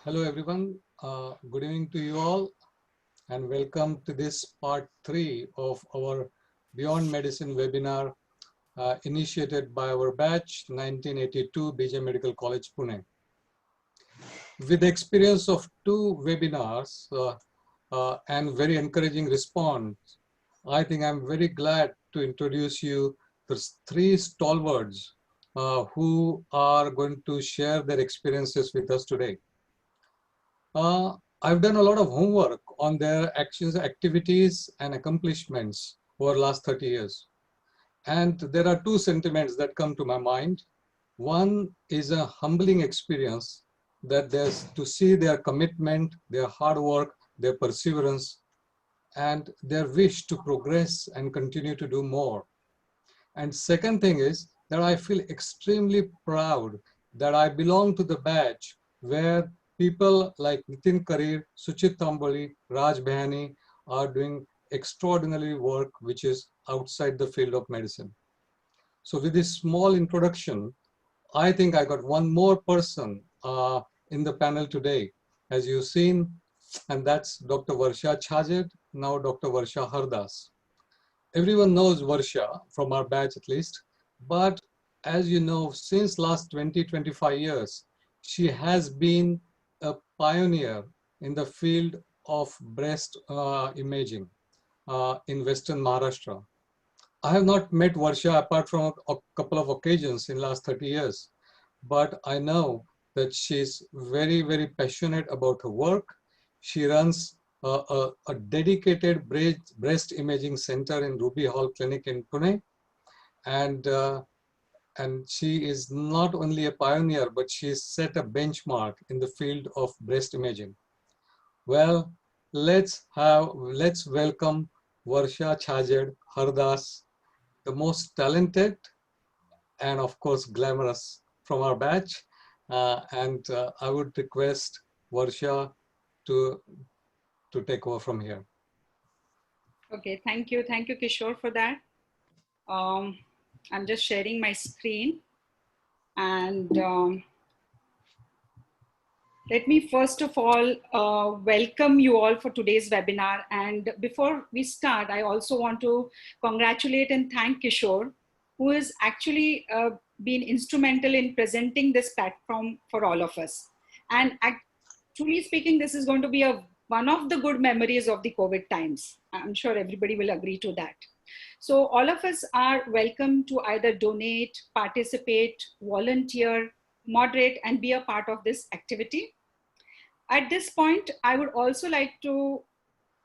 Hello everyone, good evening to you all and welcome to this part 3 of our Beyond Medicine webinar initiated by our batch 1982 BJ Medical College Pune. With the experience of 2 webinars and very encouraging response, I think I'm very glad to introduce you the 3 stalwarts who are going to share their experiences with us today. I've done a lot of homework on their actions, activities, and accomplishments over the last 30 years. And there are 2 sentiments that come to my mind. One is a humbling experience that there's to see their commitment, their hard work, their perseverance, and their wish to progress and continue to do more. And second thing is that I feel extremely proud that I belong to the batch where people like Nitin Karir, Suchit Tamboli, Raj Behani are doing extraordinary work which is outside the field of medicine. So with this small introduction, I think I got one more person in the panel today, as you've seen, and that's Dr. Varsha Chhajed, now Dr. Varsha Hardas. Everyone knows Varsha from our batch at least, but as you know, since last 20-25 years, she has been a pioneer in the field of breast imaging in Western Maharashtra. I have not met Varsha apart from a couple of occasions in last 30 years, but I know that she's very, very passionate about her work. She runs a dedicated breast imaging center in Ruby Hall Clinic in Pune. And she is not only a pioneer, but she's set a benchmark in the field of breast imaging. Well, let's welcome Varsha Chhajed Hardas, the most talented and of course glamorous from our batch. I would request Varsha to take over from here. Okay, thank you, Kishore, for that. I'm just sharing my screen, and let me first of all welcome you all for today's webinar. And before we start, I also want to congratulate and thank Kishore, who has actually been instrumental in presenting this platform for all of us. And truly speaking, this is going to be one of the good memories of the COVID times. I'm sure everybody will agree to that. So all of us are welcome to either donate, participate, volunteer, moderate, and be a part of this activity. At this point, I would also like to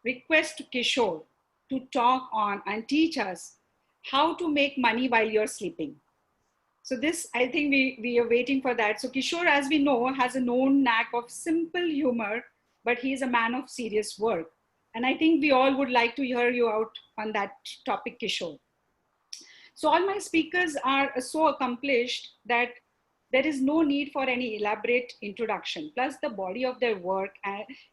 request Kishore to talk on and teach us how to make money while you're sleeping. So this, I think we are waiting for that. So Kishore, as we know, has a known knack of simple humor, but he's a man of serious work. And I think we all would like to hear you out on that topic, Kishore. So all my speakers are so accomplished that there is no need for any elaborate introduction. Plus the body of their work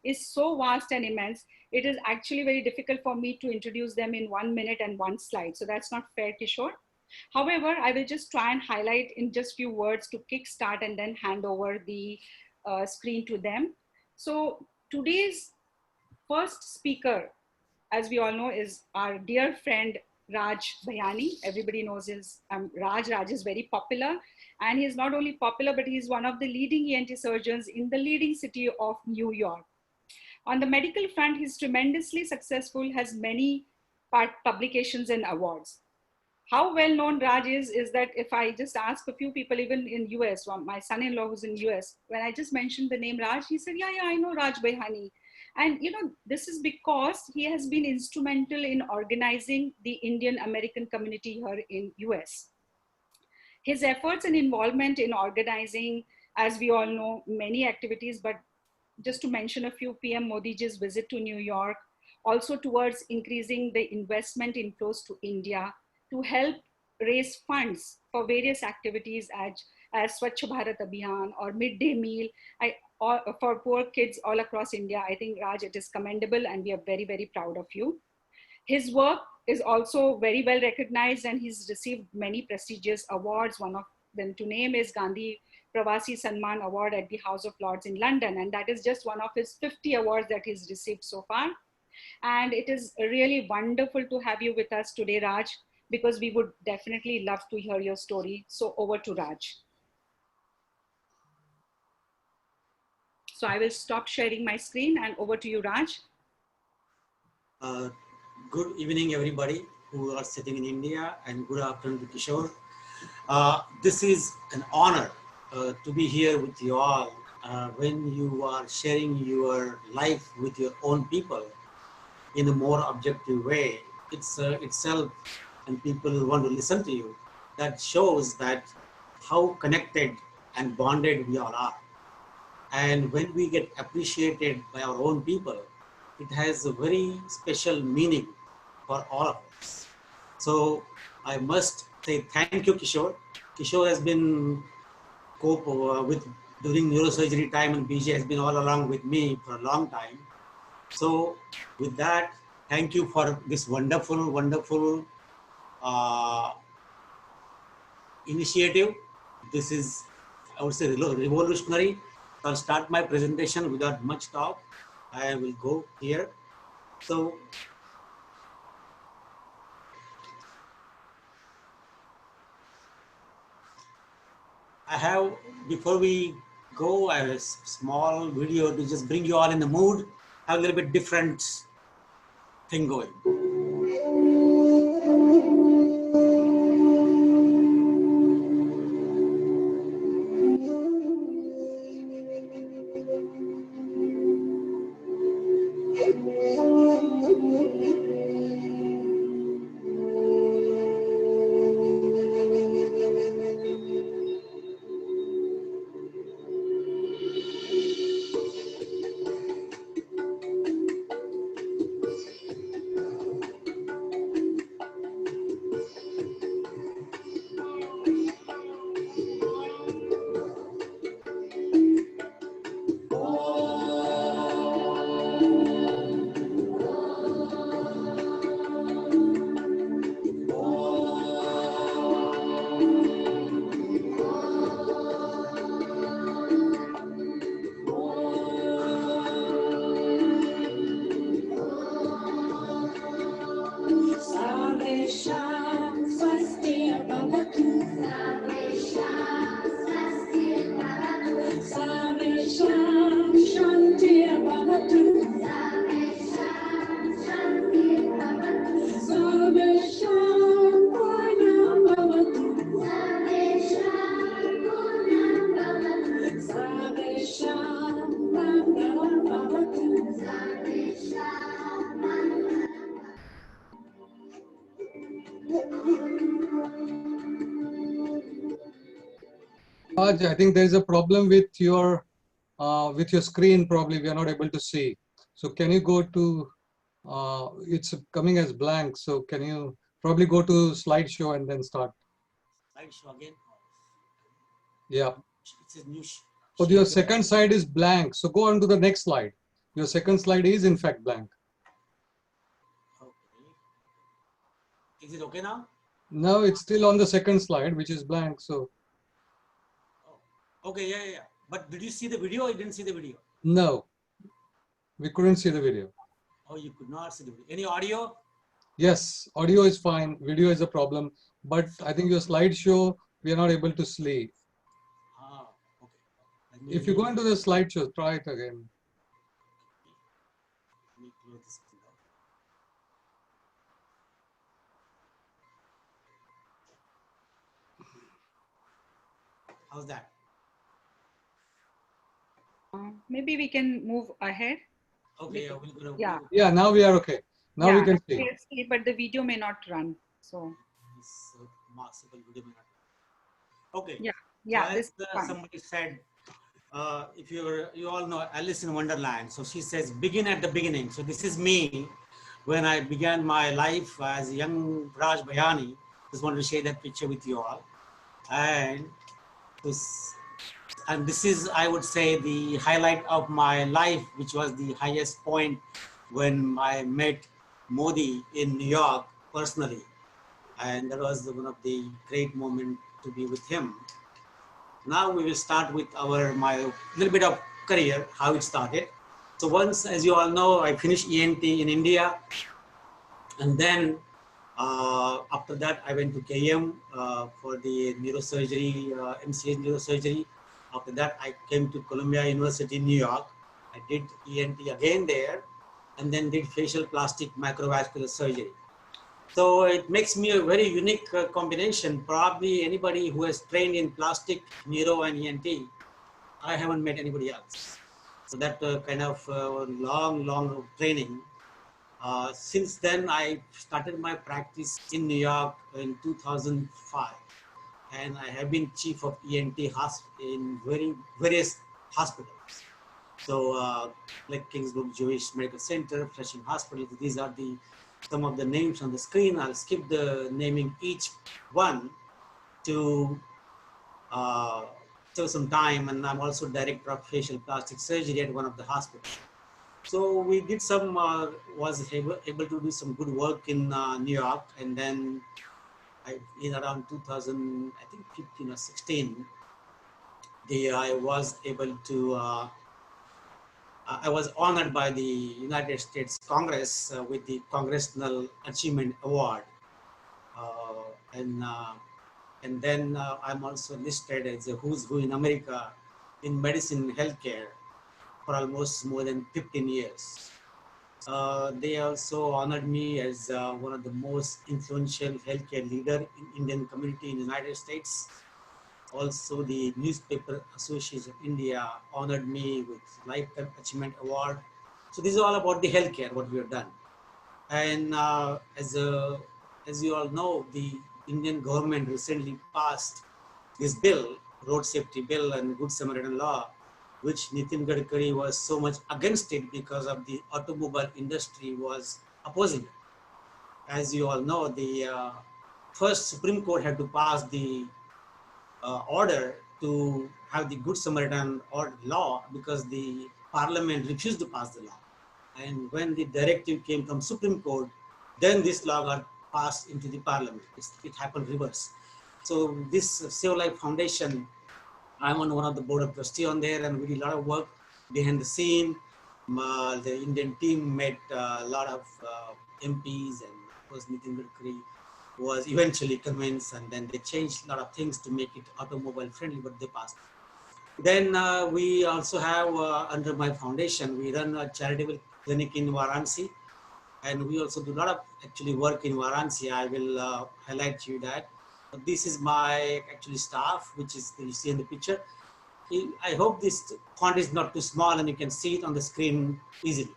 is so vast and immense, it is actually very difficult for me to introduce them in 1 minute and 1 slide. So that's not fair, Kishore. However, I will just try and highlight in just few words to kickstart and then hand over the screen to them. So today's first speaker, as we all know, is our dear friend Raj Behani. Everybody knows his Raj. Raj is very popular, and he's not only popular, but he's one of the leading ENT surgeons in the leading city of New York. On the medical front, he's tremendously successful, has many publications and awards. How well known Raj is that if I just ask a few people, even in US, my son-in-law who's in US, when I just mentioned the name Raj, he said, yeah, I know Raj Behani. And you know, this is because he has been instrumental in organizing the Indian American community here in US. His efforts and involvement in organizing, as we all know, many activities, but just to mention a few, PM Modi ji's visit to New York, also towards increasing the investment inflows to India, to help raise funds for various activities as Swachh Bharat Abhiyan or midday meal for poor kids all across India. I think, Raj, it is commendable and we are very, very proud of you. His work is also very well recognized and he's received many prestigious awards. One of then to name is Gandhi Pravasi Sanman Award at the House of Lords in London. And that is just one of his 50 awards that he's received so far. And it is really wonderful to have you with us today, Raj, because we would definitely love to hear your story. So over to Raj. So I will stop sharing my screen and over to you, Raj. Good evening, everybody who are sitting in India, and good afternoon to Kishore. This is an honor to be here with you all when you are sharing your life with your own people in a more objective way. It's itself, and people want to listen to you. That shows that how connected and bonded we all are. And when we get appreciated by our own people, it has a very special meaning for all of us. So I must say thank you, Kishore. Kishore has been cope with during neurosurgery time, and BJ has been all along with me for a long time. So with that, thank you for this wonderful, wonderful initiative. This is, I would say, revolutionary. I'll start my presentation without much talk. I will go here. So I have, before we go, I have a small video to just bring you all in the mood, have a little bit different thing going. Raj, I think there is a problem with your screen. Probably we are not able to see. So can you go to? It's coming as blank. So can you probably go to slideshow and then start? Slideshow again. Yeah. It says new. So your second slide is blank. So go on to the next slide. Your second slide is in fact blank. Okay. Is it okay now? No, it's still on the second slide, which is blank. So. Okay, yeah. But did you see the video or you didn't see the video? No, we couldn't see the video. Oh, you could not see the video. Any audio? Yes, audio is fine. Video is a problem. But I think your slideshow, we are not able to see. Ah, okay. If you go into the slideshow, try it again. Let me close this thing out. How's that? Maybe we can move ahead. Okay, Yeah. Now we are okay. Now we can see. But the video may not run. So. Okay. Yeah. So as somebody said, if you all know Alice in Wonderland. So she says, begin at the beginning. So this is me when I began my life as a young Raj Bayani. Just wanted to share that picture with you all. And this is, I would say, the highlight of my life, which was the highest point when I met Modi in New York personally. and that was one of the great moments to be with him. Now we will start with my little bit of career, how it started. So once, as you all know, I finished ENT in India, and then after that I went to KM for the neurosurgery, MCH neurosurgery. After that I came to Columbia University in New York. I did ENT again there, and then did facial plastic microvascular surgery. So it makes me a very unique combination. Probably anybody who has trained in plastic, neuro, and ENT, I haven't met anybody else. So that kind of long training. Since then, I started my practice in New York in 2005, and I have been chief of ENT in various hospitals. So, like Kingsbrook Jewish Medical Center, Flushing Hospital. These are some of the names on the screen. I'll skip the naming each one to save some time. And I'm also director of facial plastic surgery at one of the hospitals. So we did was able to do some good work in New York, and then in around 2000, I think 15 or 16, I was able to. I was honored by the United States Congress with the Congressional Achievement Award, and then I'm also listed as a who's who in America in medicine and healthcare for almost more than 15 years. They also honored me as one of the most influential healthcare leader in Indian community in the United States. Also, the Newspaper Association of India honored me with Lifetime Achievement Award. So this is all about the healthcare, what we have done. And as you all know, the Indian government recently passed this bill, Road Safety Bill and Good Samaritan Law, which Nitin Gadkari was so much against it because of the automobile industry was opposing it. As you all know, the first Supreme Court had to pass the order to have the Good Samaritan law because the Parliament refused to pass the law. And when the directive came from Supreme Court, then this law got passed into the Parliament. It happened reverse. So this Save Life Foundation, I'm on one of the board of trustees on there, and we did a lot of work behind the scene. The Indian team met a lot of MPs, and of course Nitin Gadkari was eventually convinced, and then they changed a lot of things to make it automobile friendly, but they passed. Then we also have under my foundation, we run a charitable clinic in Varanasi, and we also do a lot of actually work in Varanasi. I will highlight you that. This is my actually staff, which is you see in the picture. I hope this font is not too small and you can see it on the screen easily.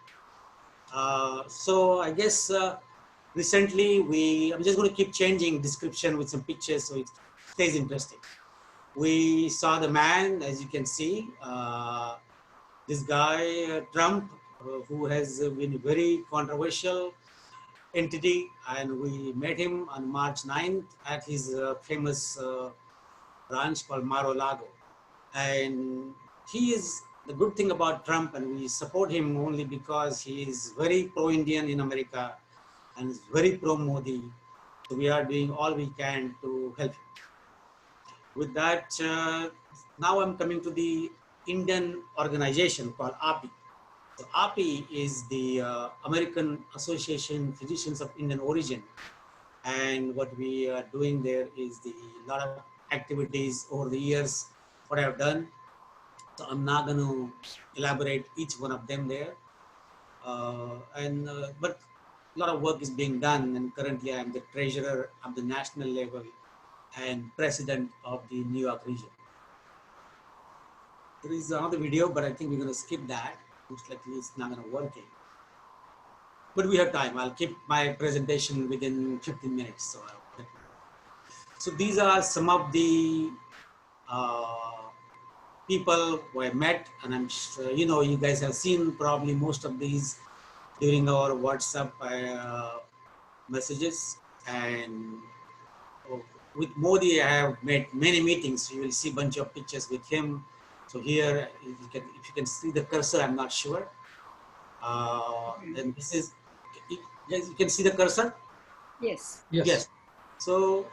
So I guess recently I'm just going to keep changing description with some pictures so it stays interesting. We saw the man, as you can see, this guy Trump, who has been very controversial entity, and we met him on March 9th at his famous ranch called Mar-a-Lago. And he is the good thing about Trump, and we support him only because he is very pro-Indian in America and is very pro-Modi. So we are doing all we can to help him. With that, now I'm coming to the Indian organization called API. So API is the American Association Physicians of Indian Origin. And what we are doing there is a lot of activities over the years, what I've done. So I'm not going to elaborate each one of them there. But a lot of work is being done, and currently I'm the treasurer of the national level and president of the New York region. There is another video, but I think we're going to skip that. Looks like it's not going to work. But we have time. I'll keep my presentation within 15 minutes. So these are some of the people who I met, and I'm sure, you guys have seen probably most of these during our WhatsApp messages. And with Modi, I have made many meetings. You will see a bunch of pictures with him. So here, if you can see the cursor, I'm not sure. And this is, you can see the cursor? Yes. Yes. So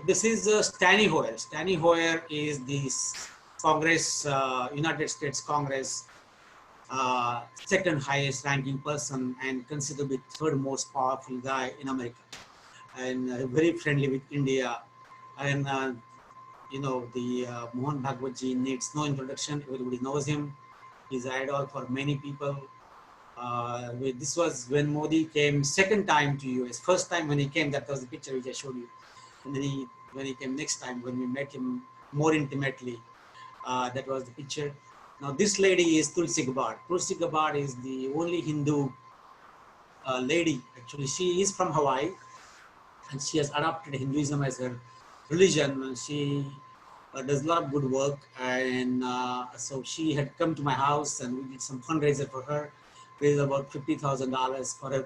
this is Steny Hoyer. Steny Hoyer is the Congress, United States Congress, second highest ranking person and considered the third most powerful guy in America, and very friendly with India. And you know, the Mohan Bhagwatji needs no introduction. Everybody knows him. He's an idol for many people. This was when Modi came second time to US. First time when he came, that was the picture which I showed you. And then when he came next time, when we met him more intimately, that was the picture. Now this lady is Tulsi Gabbard. Tulsi Gabbard is the only Hindu lady. Actually, she is from Hawaii, and she has adopted Hinduism as her religion. She does a lot of good work, and so she had come to my house, and we did some fundraiser for her, raised about $50,000 for a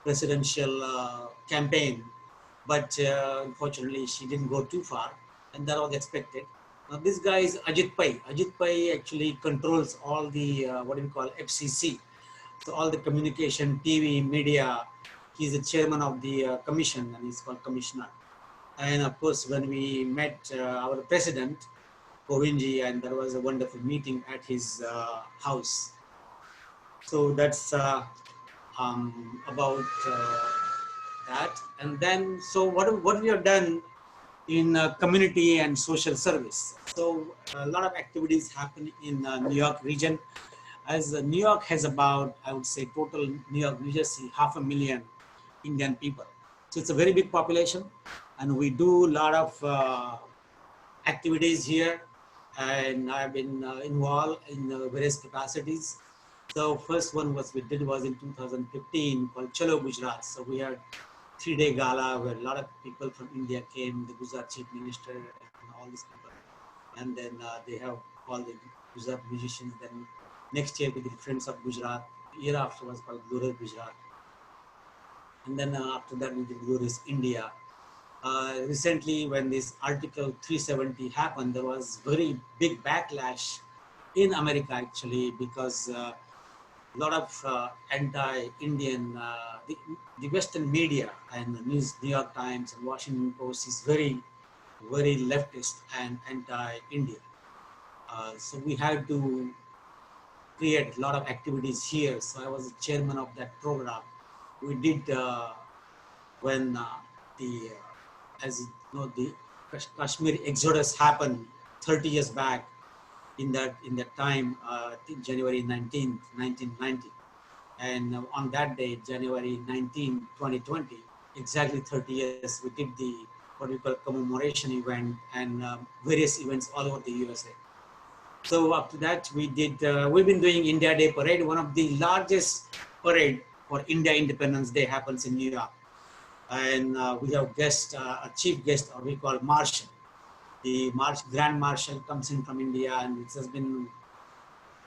presidential campaign. But unfortunately, she didn't go too far, and that was expected. Now this guy is Ajit Pai. Ajit Pai actually controls all the what do we call FCC, so all the communication, TV, media. He's the chairman of the commission, and he's called commissioner. And of course, when we met our president, Kovindji, and there was a wonderful meeting at his house. So that's about that. And then, so what we have done in community and social service. So a lot of activities happen in New York region. As New York has about, I would say, total New York, New Jersey, 500,000 Indian people. So it's a very big population, and we do a lot of activities here, and I've been involved in various capacities. So first one we did was in 2015 called Chalo Gujarat. So we had 3-day gala where a lot of people from India came, the Gujarat chief minister and all these people. And then they have all the Gujarat musicians. Then next year we did Friends of Gujarat. Year after was called Glorious Gujarat. And then after that we did Glorious India. Recently, when this Article 370 happened, there was very big backlash in America actually, because a lot of anti-Indian, the Western media and the New York Times and Washington Post is very, very leftist and anti-India. So we had to create a lot of activities here. So I was the chairman of that program. We did when the as you know, the Kashmir exodus happened 30 years back. In that time, I think January 19th, 1990, and on that day, January 19, 2020, exactly 30 years, we did the what we call commemoration event and various events all over the USA. So after that, we did. We've been doing India Day Parade, one of the largest parade for India Independence Day happens in New York. And we have a chief guest, or we call Marshal. The Grand Marshal comes in from India, and it has been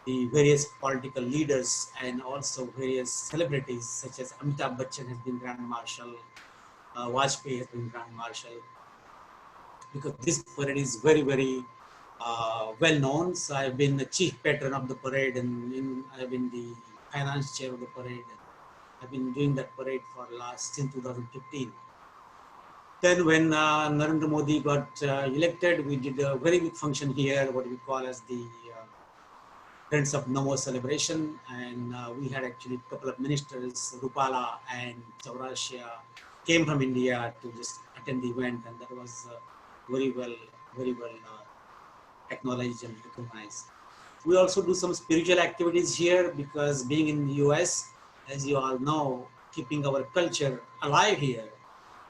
the various political leaders and also various celebrities, such as Amitabh Bachchan has been Grand Marshal, Vajpayee has been Grand Marshal, because this parade is very, very well known. So I've been the chief patron of the parade, and I've been the finance chair of the parade. I've been doing that parade for since 2015. Then when Narendra Modi got elected, we did a very big function here, what we call as the Friends of Namo celebration. And we had actually a couple of ministers, Rupala and Chaurashia, came from India to just attend the event. And that was very well acknowledged and recognized. We also do some spiritual activities here, because being in the US, as you all know, keeping our culture alive here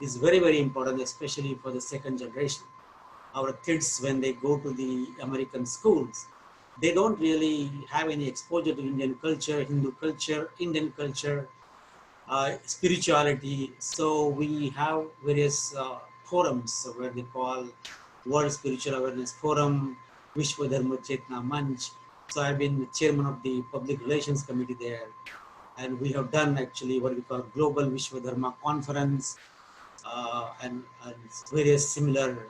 is very, very important, especially for the second generation. Our kids, when they go to the American schools, they don't really have any exposure to Indian culture, Hindu culture, Indian culture, spirituality. So we have various forums where they call World Spiritual Awareness Forum, Vishwa Dharma Chetna Manch. So I've been the chairman of the Public Relations Committee there. And we have done actually what we call Global Vishwa Dharma Conference, and various similar.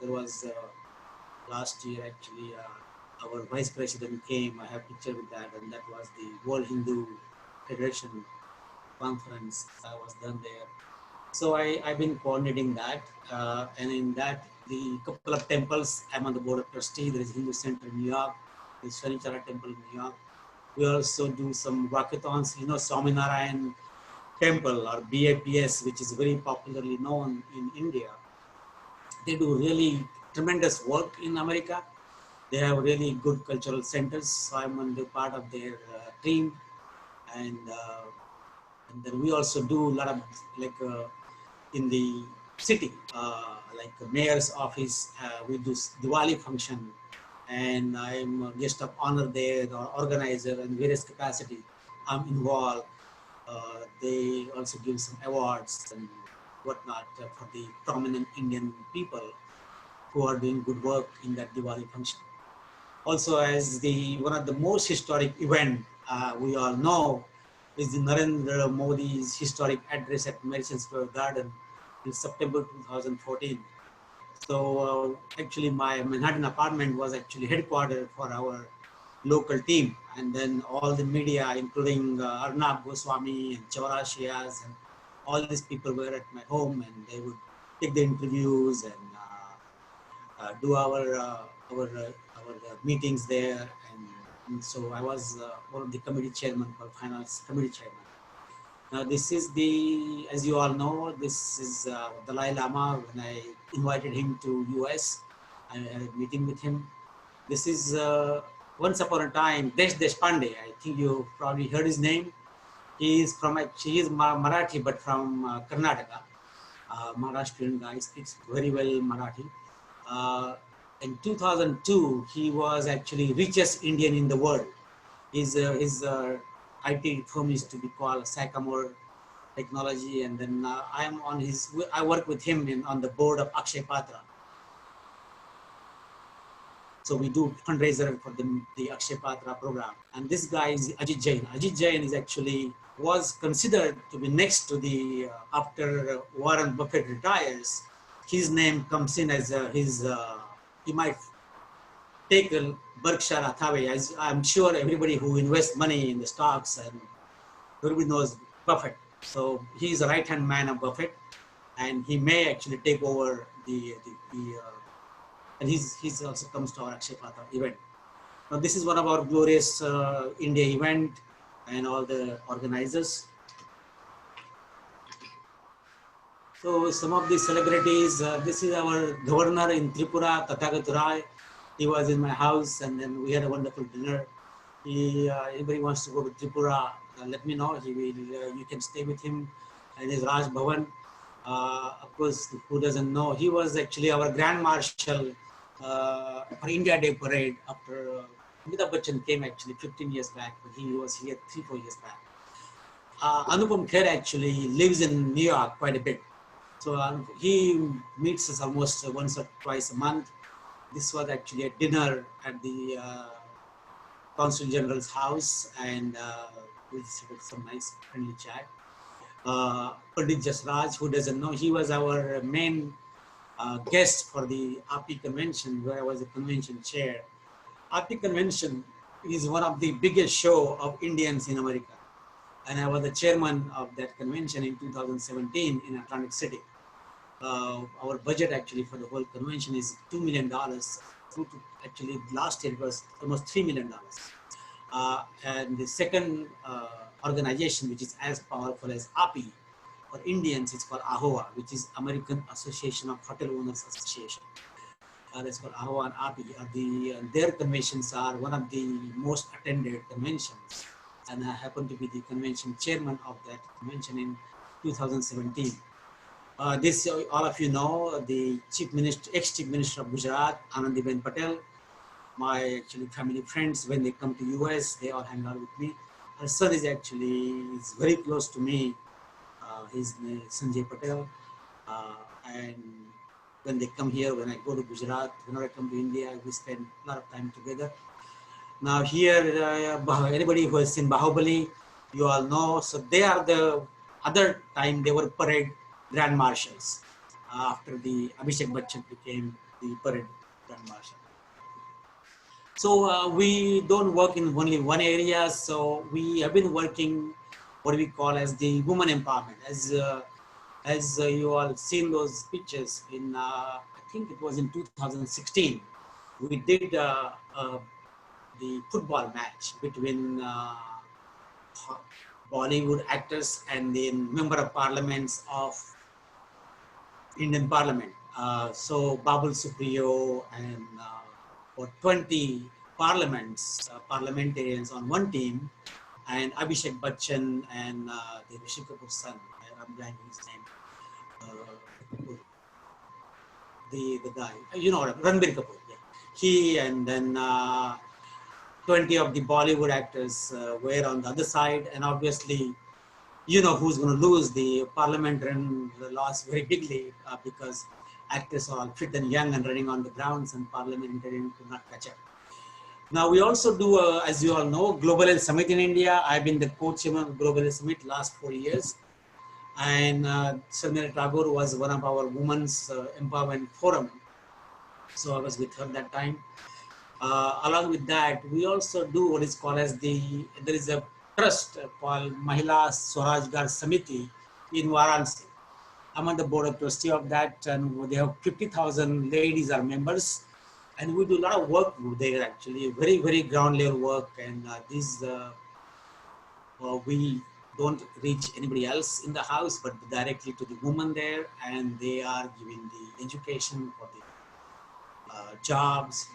There was last year actually, our vice president came. I have a picture with that, and that was the World Hindu Federation conference. I was done there. So I've been coordinating that, and in that, the couple of temples, I'm on the board of trustee. There is Hindu Center in New York, the Shanichara Temple in New York. We also do some walkathons, Swaminarayan Temple or BAPS, which is very popularly known in India. They do really tremendous work in America. They have really good cultural centers. So I'm on the part of their team, and then we also do a lot of like in the city, like the mayor's office. We do Diwali function, and I'm a guest of honor there, or organizer in various capacity. I'm involved. They also give some awards and whatnot for the prominent Indian people who are doing good work in that Diwali function. Also, as the one of the most historic event we all know is the Narendra Modi's historic address at Madison Square Garden in September 2014. So actually, my Manhattan apartment was actually headquartered for our local team, and then all the media, including Arnab Goswami and Chaurashias, and all these people were at my home, and they would take the interviews and do our meetings there, and so I was one of the committee chairman for finance committee chairman. Now this is the, as you all know, this is Dalai Lama. When I invited him to US, I had a meeting with him. This is once upon a time Desh Deshpande. I think you probably heard his name. He is Marathi, but from Karnataka. Maharashtrian guy, speaks very well Marathi. In 2002, he was actually richest Indian in the world. His IT firm is to be called Sycamore Technology, and then I work with him on the board of Akshay Patra. So we do fundraiser for the Akshay Patra program. And this guy is Ajit Jain. Ajit Jain was considered to be next to the, after Warren Buffett retires, his name comes in as he might take a Berkshire Hathaway. As I'm sure everybody who invests money in the stocks, and everybody knows Buffett. So he's a right-hand man of Buffett, and he may actually take over and he's also comes to our Akshay Patra event. Now this is one of our glorious India event and all the organizers. So some of the celebrities, this is our governor in Tripura, Tathagat Rai. He was in my house, and then we had a wonderful dinner. Anybody wants to go to Tripura, let me know. You can stay with him and his Raj Bhavan. Of course, who doesn't know, he was actually our Grand Marshal for India Day Parade after Amitabh Bachchan came actually 15 years back, but he was here 3-4 years back. Anupam Kher actually lives in New York quite a bit. So he meets us almost once or twice a month. This was actually a dinner at the Consul General's house, and we had some nice friendly chat. Pandit Jasraj, who doesn't know, he was our main guest for the API convention, where I was the convention chair. API convention is one of the biggest show of Indians in America. And I was the chairman of that convention in 2017 in Atlantic City. Our budget actually for the whole convention is $2 million. Actually, last year it was almost $3 million. And the second organization, which is as powerful as API, for Indians, it's called AHOA, which is American Association of Hotel Owners Association. That's called AHOA and API. Their conventions are one of the most attended conventions. And I happen to be the convention chairman of that convention in 2017. This, all of you know, the ex-chief minister of Gujarat, Anandiben Patel, my actually family friends, when they come to US, they all hang out with me. Her son is very close to me. His name is Sanjay Patel. And when they come here, when I go to Gujarat, when I come to India, we spend a lot of time together. Now here, anybody who has seen Bahubali, you all know. So they are the other time they were parade grand marshals after the Abhishek Bachchan became the parade grand marshal. So we don't work in only one area. So we have been working what we call as the women empowerment. As As you all seen those pictures in, I think it was in 2016, we did the football match between Bollywood actors and the member of parliaments of Indian Parliament. So Babul Supriyo and for 20 parliamentarians on one team, and Abhishek Bachchan and the Rishi Kapoor's son, I'm blanking his name, the guy, you know, Ranbir Kapoor. Yeah. He and then 20 of the Bollywood actors were on the other side, and obviously, you know who's going to lose. The parliamentarian lost very bigly because actors are all fit and young and running on the grounds, and parliamentarian could not catch up. Now we also do, as you all know, Global Health Summit in India. I've been the co-chairman of Global Health Summit last 4 years, and Sharmila Tagore was one of our women's empowerment forum. So I was with her that time. Along with that, we also do what is called as there is a trust called Mahila Swarajgar Samiti in Varanasi. I'm on the board of trustee of that, and they have 50,000 ladies are members, and we do a lot of work there actually, very, very ground level work, and we don't reach anybody else in the house, but directly to the women there, and they are giving the education for the jobs,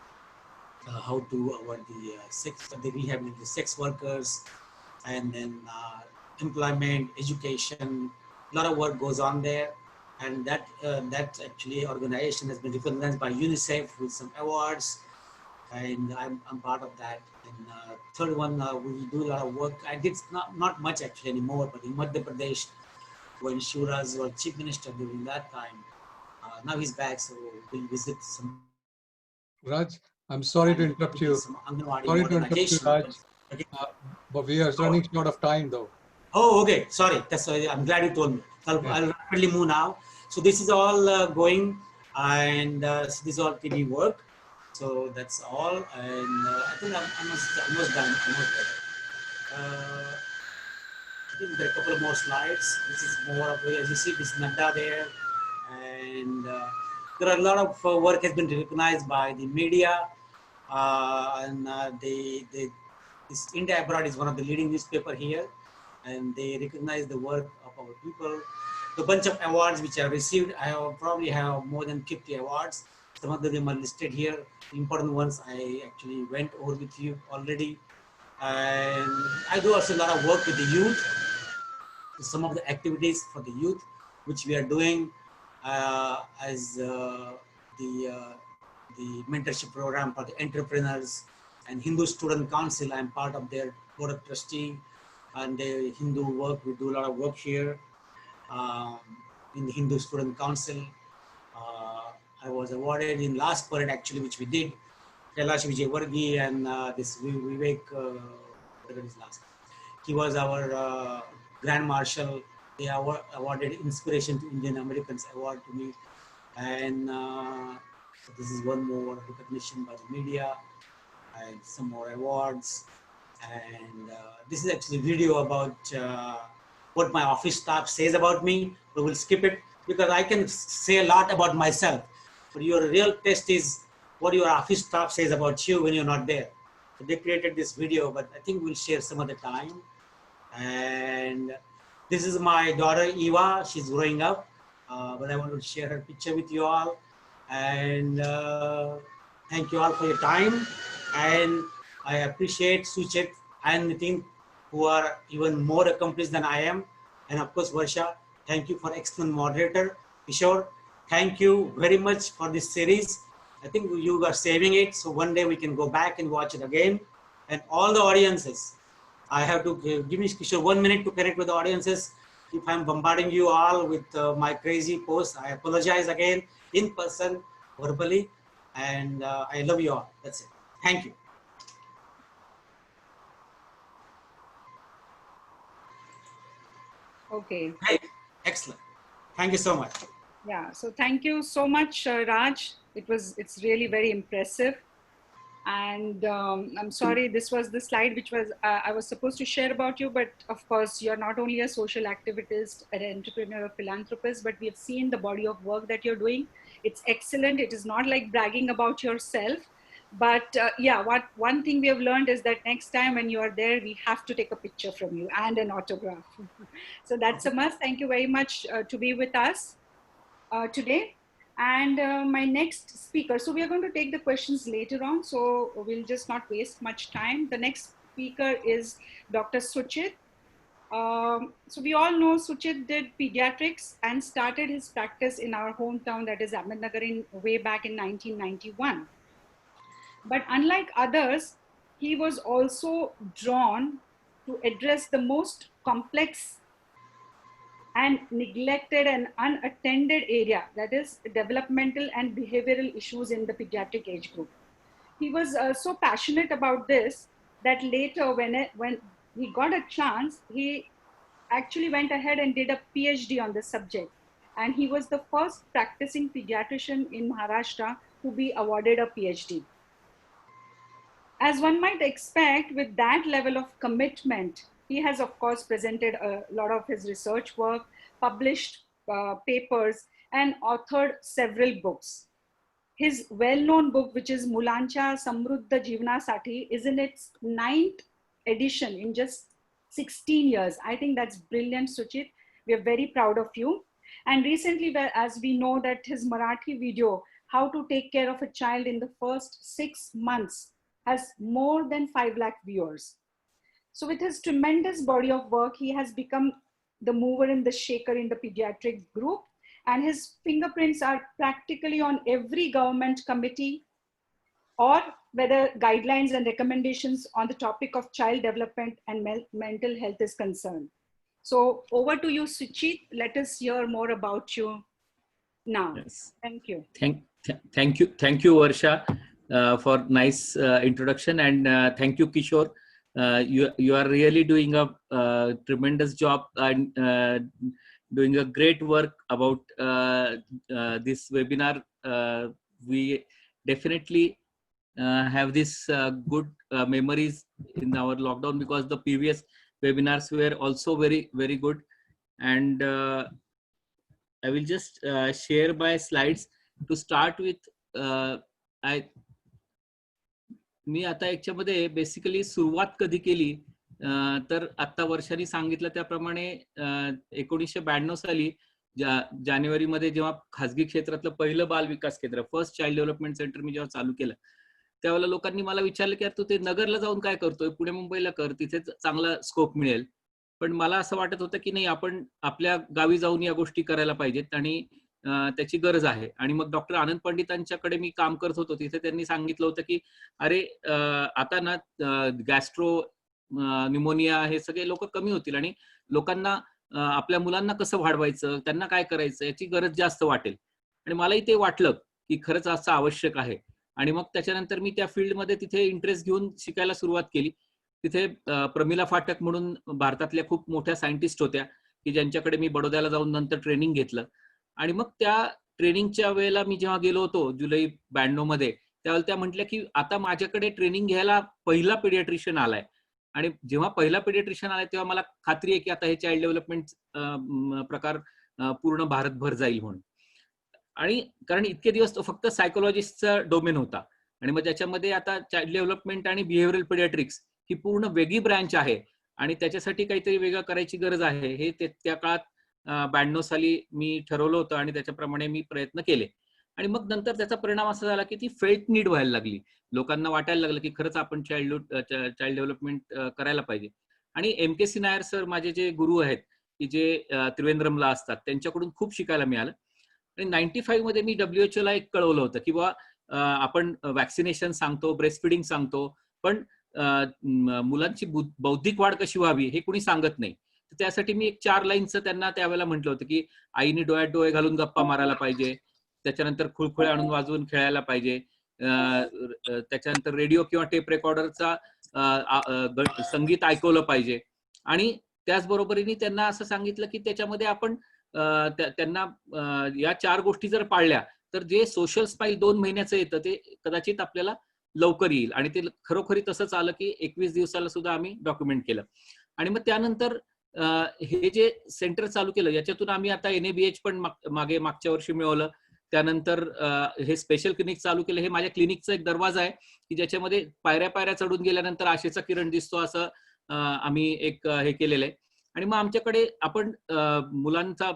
how to avoid the rehabilitate the sex workers, and then employment, education. A lot of work goes on there, and that actually organization has been recognized by UNICEF with some awards, and I'm part of that. And third one, we do a lot of work. I did not much actually anymore, but in Madhya Pradesh, when Shivraj was chief minister during that time, now he's back, so we'll visit some. Raj, I'm sorry to interrupt you. Sorry to interrupt you, Raj. But we are running short of time, though. Oh, okay. Sorry. That's why I'm glad you told me. I'll rapidly move now. So this is all going, and so this is all TV work. So that's all, and I think I'm almost done. I think there are a couple of more slides. This is more of, as you see, this Nadda there, and there are a lot of work has been recognized by the media, and this India Abroad is one of the leading newspaper here, and they recognize the work of our people. The bunch of awards which I received, I probably have more than 50 awards. Some of them are listed here. The important ones I actually went over with you already. And I do also a lot of work with the youth. Some of the activities for the youth, which we are doing as the mentorship program for the entrepreneurs and Hindu Student Council. I'm part of their board of trustee, and the Hindu work. We do a lot of work here in the Hindu Student Council. I was awarded in last parade actually, which we did. Kailash Vijayvargi and this Vivek, whatever his last. He was our Grand Marshal. They awarded Inspiration to Indian Americans award to me, and so this is one more recognition by the media, and some more awards. And this is actually a video about what my office staff says about me, but we'll skip it because I can say a lot about myself. But your real test is what your office staff says about you when you're not there. So they created this video, but I think we'll share some other time. And this is my daughter Eva. She's growing up, but I want to share her picture with you all. And thank you all for your time. And I appreciate Suchet and Nitin, who are even more accomplished than I am. And of course, Varsha, thank you for excellent moderator. Kishore, thank you very much for this series. I think you are saving it, so one day we can go back and watch it again. And all the audiences, I have to give me Kishore 1 minute to connect with the audiences. If I'm bombarding you all with my crazy posts, I apologize again in person, verbally, and I love you all. That's it. Thank you. Okay. Great. Excellent. Thank you so much. Yeah. So thank you so much, Raj. It's really very impressive. And I'm sorry, this was the slide which was I was supposed to share about you, but of course, you're not only a social activist, an entrepreneur, a philanthropist, but we have seen the body of work that you're doing. It's excellent. It is not like bragging about yourself, but yeah, one thing we have learned is that next time when you are there, we have to take a picture from you and an autograph. So that's a must. Thank you very much to be with us today. And my next speaker, so we are going to take the questions later on, so we'll just not waste much time. The next speaker is Dr. Suchit. So we all know Suchit did pediatrics and started his practice in our hometown, that is Ahmednagar, way back in 1991. But unlike others, he was also drawn to address the most complex and neglected and unattended area, that is developmental and behavioral issues in the pediatric age group. He was so passionate about this that later when he got a chance, he actually went ahead and did a PhD on the subject. And he was the first practicing pediatrician in Maharashtra to be awarded a PhD. As one might expect, with that level of commitment, he has, of course, presented a lot of his research work, published papers, and authored several books. His well-known book, which is Mulancha Samruddha Jeevanaसाठी, is in its 9th edition in just 16 years. I think that's brilliant, Suchit. We are very proud of you. And recently, as we know that his Marathi video, How to Take Care of a Child in the First 6 Months, has more than 5 lakh viewers. So with his tremendous body of work, he has become the mover and the shaker in the pediatric group, and his fingerprints are practically on every government committee or whether guidelines and recommendations on the topic of child development and mental health is concerned. So over to you, Suchit. Let us hear more about you now. Yes. Thank you. Thank you, Varsha, for nice introduction, and thank you, Kishore. You are really doing a tremendous job and doing a great work about this webinar. We definitely have this good memories in our lockdown, because the previous webinars were also very, very good. And I will just share my slides to start with. मी आता याच्यामध्ये basically सुरुवात कधी केली तर आता वर्षांनी सांगितलं त्याप्रमाणे 1992 साली जानेवारीमध्ये जेव्हा खासगी क्षेत्रातलं पहिलं बाल विकास केंद्र, फर्स्ट चाइल्ड डेव्हलपमेंट सेंटर मी जेव्हा चालू केलं, त्यावेळेला लोकांनी मला विचारलं की तू ते नगरला जाऊन काय करतोय, पुणे मुंबईला कर, तिथे चांगला स्कोप मिळेल. पण मला असं वाटत होतं की नाही, आपण आपल्या गावी जाऊन या गोष्टी करायला पाहिजेत आणि त्याची गरज आहे. आणि मग डॉक्टर आनंद पंडितांच्याकडे मी काम करत होतो, तिथे त्यांनी सांगितलं होतं की अरे आता ना गॅस्ट्रो न्यूमोनिया हे सगळे लोक कमी होतील आणि लोकांना आपल्या मुलांना कसं वाढवायचं, त्यांना काय करायचं याची गरज जास्त वाटेल. आणि मलाही ते वाटलं की खरंच असं आवश्यक आहे. आणि मग त्याच्यानंतर मी त्या फील्डमध्ये तिथे इंटरेस्ट घेऊन शिकायला सुरुवात केली. तिथे प्रमिला फाटक म्हणून भारतातल्या खूप मोठ्या सायंटिस्ट होत्या की ज्यांच्याकडे मी बडोद्याला जाऊन नंतर ट्रेनिंग घेतलं. आणि मग त्या ट्रेनिंगच्या वेळेला मी जेव्हा गेलो होतो जुलै 92 मध्ये, त्यावेळेला त्या म्हटल्या की आता माझ्याकडे ट्रेनिंग घ्यायला पहिला पेडियाट्रिशियन आलाय. आणि जेव्हा पहिला पेडियाट्रिशियन आलाय तेव्हा मला खात्री आहे की आता हे चाइल्ड डेव्हलपमेंट प्रकार पूर्ण भारतभर जाईल म्हणून. आणि कारण इतके दिवस तो फक्त सायकोलॉजिस्टचा डोमेन होता, आणि मग त्याच्यामध्ये आता चाइल्ड डेव्हलपमेंट आणि बिहेव्हिअरल पेडियाट्रिक्स ही पूर्ण वेगळी ब्रँच आहे आणि त्याच्यासाठी काहीतरी वेगळं करायची गरज आहे, हे त्या काळात 92 साली मी ठरवलं होतं आणि त्याच्याप्रमाणे मी प्रयत्न केले. आणि मग नंतर त्याचा परिणाम असा झाला की ती फेल्ट नीड व्हायला लागली. लोकांना वाटायला लागलं की खरंच आपण चाइल्ड डेव्हलपमेंट करायला पाहिजे. आणि MKC नायर सर माझे जे गुरु आहेत की जे त्रिवेंद्रमला असतात, त्यांच्याकडून खूप शिकायला मिळालं. आणि 95 मध्ये मी WHO ला एक कळवलं होतं की बाबा आपण वॅक्सिनेशन सांगतो, ब्रेस्ट फिडिंग सांगतो, पण मुलांची बौद्धिक वाढ कशी व्हावी हे कुणी सांगत नाही. त्यासाठी मी एक 4 लाईनचं त्यांना त्यावेळेला म्हटलं होतं की आईने डोळ्यात डोळे घालून गप्पा मारायला पाहिजे, त्याच्यानंतर खुळखुळे आणून वाजवून खेळायला पाहिजे, त्याच्यानंतर रेडिओ किंवा टेप रेकॉर्डरचा संगीत ऐकवलं पाहिजे. आणि त्याचबरोबरीने त्यांना असं सांगितलं की त्याच्यामध्ये आपण त्यांना या 4 गोष्टी जर पाळल्या तर जे सोशल स्माईल 2 महिन्याचं येतं ते कदाचित आपल्याला लवकर येईल. आणि ते खरोखरी तसंच आलं की 21 दिवसाला सुद्धा आम्ही डॉक्युमेंट केलं. आणि मग त्यानंतर हे जे सेंटर चालू केलं याच्यातून आम्ही आता NABH पण मागच्या वर्षी मिळवलं. त्यानंतर हे स्पेशल क्लिनिक चालू केलं. हे माझ्या क्लिनिकचा एक दरवाजा आहे की ज्याच्यामध्ये पायऱ्या पायऱ्या चढून गेल्यानंतर आशेचा किरण दिसतो असं आम्ही एक हे केलेलं आहे. आणि मग आमच्याकडे आपण मुलांचा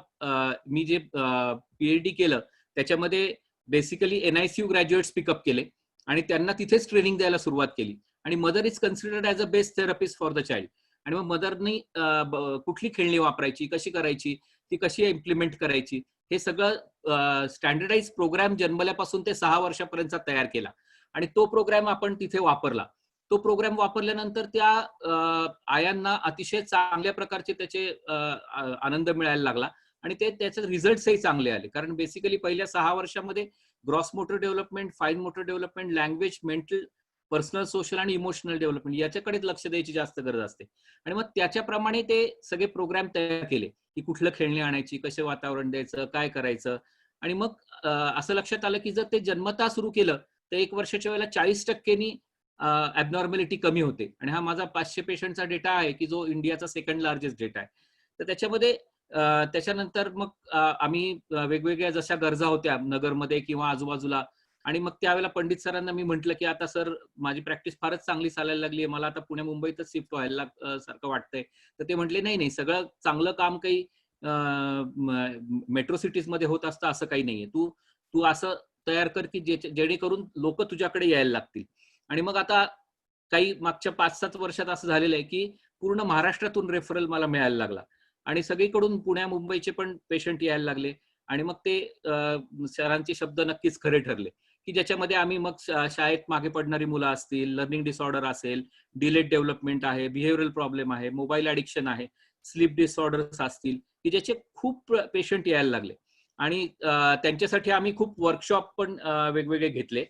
मी जे PhD केलं त्याच्यामध्ये बेसिकली NICU ग्रॅज्युएट्स पिकअप केले आणि त्यांना तिथेच ट्रेनिंग द्यायला सुरुवात केली. आणि mother is considered as a best therapist for the child. आणि मग मदरनी कुठली खेळणी वापरायची, कशी करायची, ती कशी इम्प्लिमेंट करायची, हे सगळं स्टँडर्डाइज प्रोग्राम जन्मल्यापासून ते 6 वर्षापर्यंतचा तयार केला. आणि तो प्रोग्राम आपण तिथे वापरला. तो प्रोग्राम वापरल्यानंतर त्या आयांना अतिशय चांगल्या प्रकारचे त्याचे आनंद मिळायला लागला आणि त्याचे रिझल्ट्सही चांगले आले. कारण बेसिकली पहिल्या 6 वर्षामध्ये gross motor development, fine motor development, language, mental, personal, social आणि इमोशनल डेव्हलपमेंट याच्याकडे लक्ष द्यायची जास्त गरज असते. आणि मग त्याच्याप्रमाणे ते सगळे प्रोग्राम तयार केले की कुठलं खेळणी आणायची, कसं वातावरण द्यायचं, काय करायचं. आणि मग असं लक्षात आलं की जर ते जन्मता सुरू केलं तर 1 वर्षाच्या वेळेला 40% ॲबनॉर्मॅलिटी कमी होते. आणि हा माझा 500 पेशंटचा डेटा आहे की जो इंडियाचा सेकंड लार्जेस्ट डेटा आहे. तर त्याच्यामध्ये त्याच्यानंतर मग आम्ही वेगवेगळ्या जशा गरजा होत्या नगरमध्ये किंवा आजूबाजूला. आणि मग त्यावेळेला पंडित सरांना मी म्हटलं की आता सर माझी प्रॅक्टिस फारच चांगली चालायला लागली आहे, मला आता पुणे मुंबईतच शिफ्ट व्हायला सारखं वाटतंय. तर ते म्हटले नाही सगळं चांगलं काम काही मेट्रो सिटीज मध्ये होत असतं असं काही नाहीये. तू असं तयार कर की जेणेकरून लोक तुझ्याकडे यायला लागतील. आणि मग आता काही मागच्या 5-7 वर्षात असं झालेलं आहे की पूर्ण महाराष्ट्रातून रेफरल मला मिळायला लागला आणि सगळीकडून पुण्या मुंबईचे पण पेशंट यायला लागले. आणि मग ते सरांचे शब्द नक्कीच खरे ठरले की ज्याच्यामध्ये आम्ही मग शाळेत मागे पडणारी मुलं असतील, लर्निंग डिसऑर्डर असेल, डिलेड डेव्हलपमेंट आहे, बिहेवियरल प्रॉब्लेम आहे, मोबाईल ॲडिक्शन आहे, स्लीप डिसऑर्डर्स असतील की ज्याचे खूप पेशंट यायला लागले. आणि त्यांच्यासाठी आम्ही खूप वर्कशॉप पण वेगवेगळे घेतले.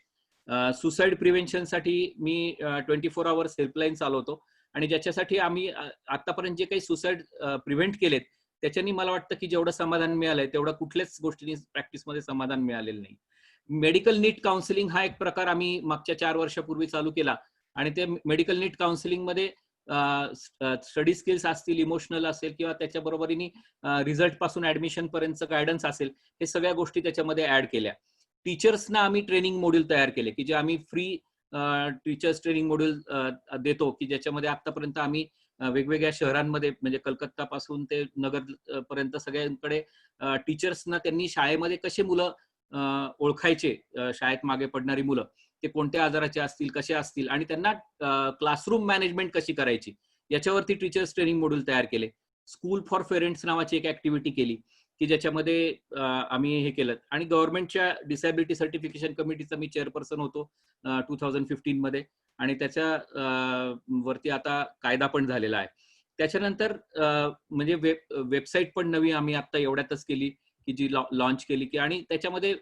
सुसाईड प्रिव्हेन्शनसाठी मी 24 आवर्स हेल्पलाईन चालवतो आणि ज्याच्यासाठी आम्ही आतापर्यंत जे काही सुसाईड प्रिव्हेंट केलेत त्याच्यानी मला वाटतं की जेवढं समाधान मिळालंय तेवढं कुठल्याच गोष्टींनी प्रॅक्टिसमध्ये समाधान मिळालेलं नाही. मेडिकल नीट काउन्सिलिंग हा एक प्रकार आम्ही मागच्या 4 वर्षापूर्वी चालू केला आणि ते मेडिकल नीट काउन्सिलिंग मध्ये स्टडी स्किल्स असतील, इमोशनल असेल किंवा त्याच्या बरोबरीने रिझल्ट पासून ऍडमिशन पर्यंत गायडन्स असेल, हे सगळ्या गोष्टी त्याच्यामध्ये ऍड केल्या. टीचर्सना आम्ही ट्रेनिंग मॉड्यूल तयार केले की जे आम्ही फ्री टीचर्स ट्रेनिंग मॉड्यूल देतो की ज्याच्यामध्ये आतापर्यंत आम्ही वेगवेगळ्या शहरांमध्ये म्हणजे कलकत्ता पासून ते नगर पर्यंत सगळ्यांकडे टीचर्सना त्यांनी शाळेमध्ये कसे मुलं ओळखायचे, शाळेत मागे पडणारी मुलं ते कोणत्या आजाराचे असतील, कसे असतील आणि त्यांना क्लासरूम मॅनेजमेंट कशी करायची याच्यावरती टीचर्स ट्रेनिंग मॉड्यूल तयार केले. स्कूल फॉर पेरेंट्स नावाची एक ऍक्टिव्हिटी केली की ज्याच्यामध्ये आम्ही हे केलं. आणि गव्हर्नमेंटच्या डिसॅबिलिटी सर्टिफिकेशन कमिटीचा मी चेअरपर्सन होतो 2015 मध्ये आणि त्याच्या वरती आता कायदा पण झालेला आहे. त्याच्यानंतर म्हणजे वेबसाईट पण नवी आम्ही आता एवढ्यातच केली की जी लॉन्च केली की आणि त्याच्यामध्ये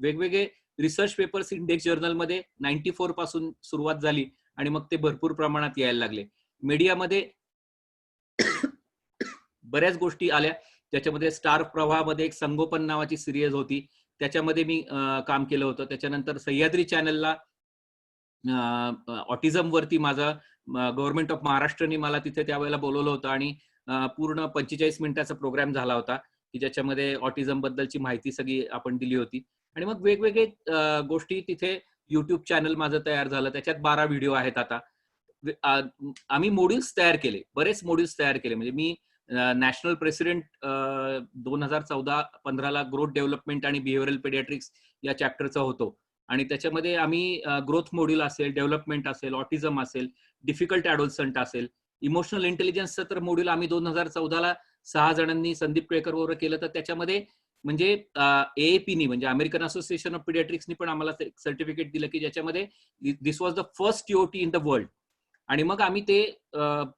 वेगवेगळे रिसर्च पेपर्स इंडेक्स जर्नलमध्ये 94 पासून सुरुवात झाली आणि मग ते भरपूर प्रमाणात यायला लागले. मीडियामध्ये बऱ्याच गोष्टी आल्या. त्याच्यामध्ये स्टार प्रवाहामध्ये एक संगोपन नावाची सिरियल होती, त्याच्यामध्ये मी काम केलं होतं. त्याच्यानंतर सह्याद्री चॅनलला ऑटिझम वरती माझा गव्हर्नमेंट ऑफ महाराष्ट्रने मला तिथे त्यावेळेला बोलवलं होतं आणि पूर्ण 45 मिनिटाचा प्रोग्राम झाला होता की ज्याच्यामध्ये ऑटिझम बद्दलची माहिती सगळी आपण दिली होती. आणि मग वेगवेगळे गोष्टी तिथे युट्यूब चॅनल माझं तयार झालं, त्याच्यात 12 व्हिडिओ आहेत. आता आम्ही मॉड्यूल्स तयार केले, बरेच मॉड्यूल्स तयार केले. म्हणजे मी नॅशनल प्रेसिडेंट 2014-15 ला ग्रोथ डेव्हलपमेंट आणि बिहेवियरल पेडियाट्रिक्स या चॅप्टरचा होतो आणि त्याच्यामध्ये आम्ही ग्रोथ मॉड्यूल असेल, डेव्हलपमेंट असेल, ऑटिझम असेल, डिफिकल्ट ॲडोलसंट असेल, इमोशनल इंटेलिजन्सचं तर मॉड्यूल आम्ही 2014 ला 6 जणांनी संदीप केळकर बरोबर केलं. तर त्याच्यामध्ये म्हणजे AAPनी म्हणजे अमेरिकन असोसिएशन ऑफ पिडियाट्रिक्सनी पण आम्हाला सर्टिफिकेट दिलं की ज्याच्यामध्ये this was the first TOT in the world. आणि मग आम्ही ते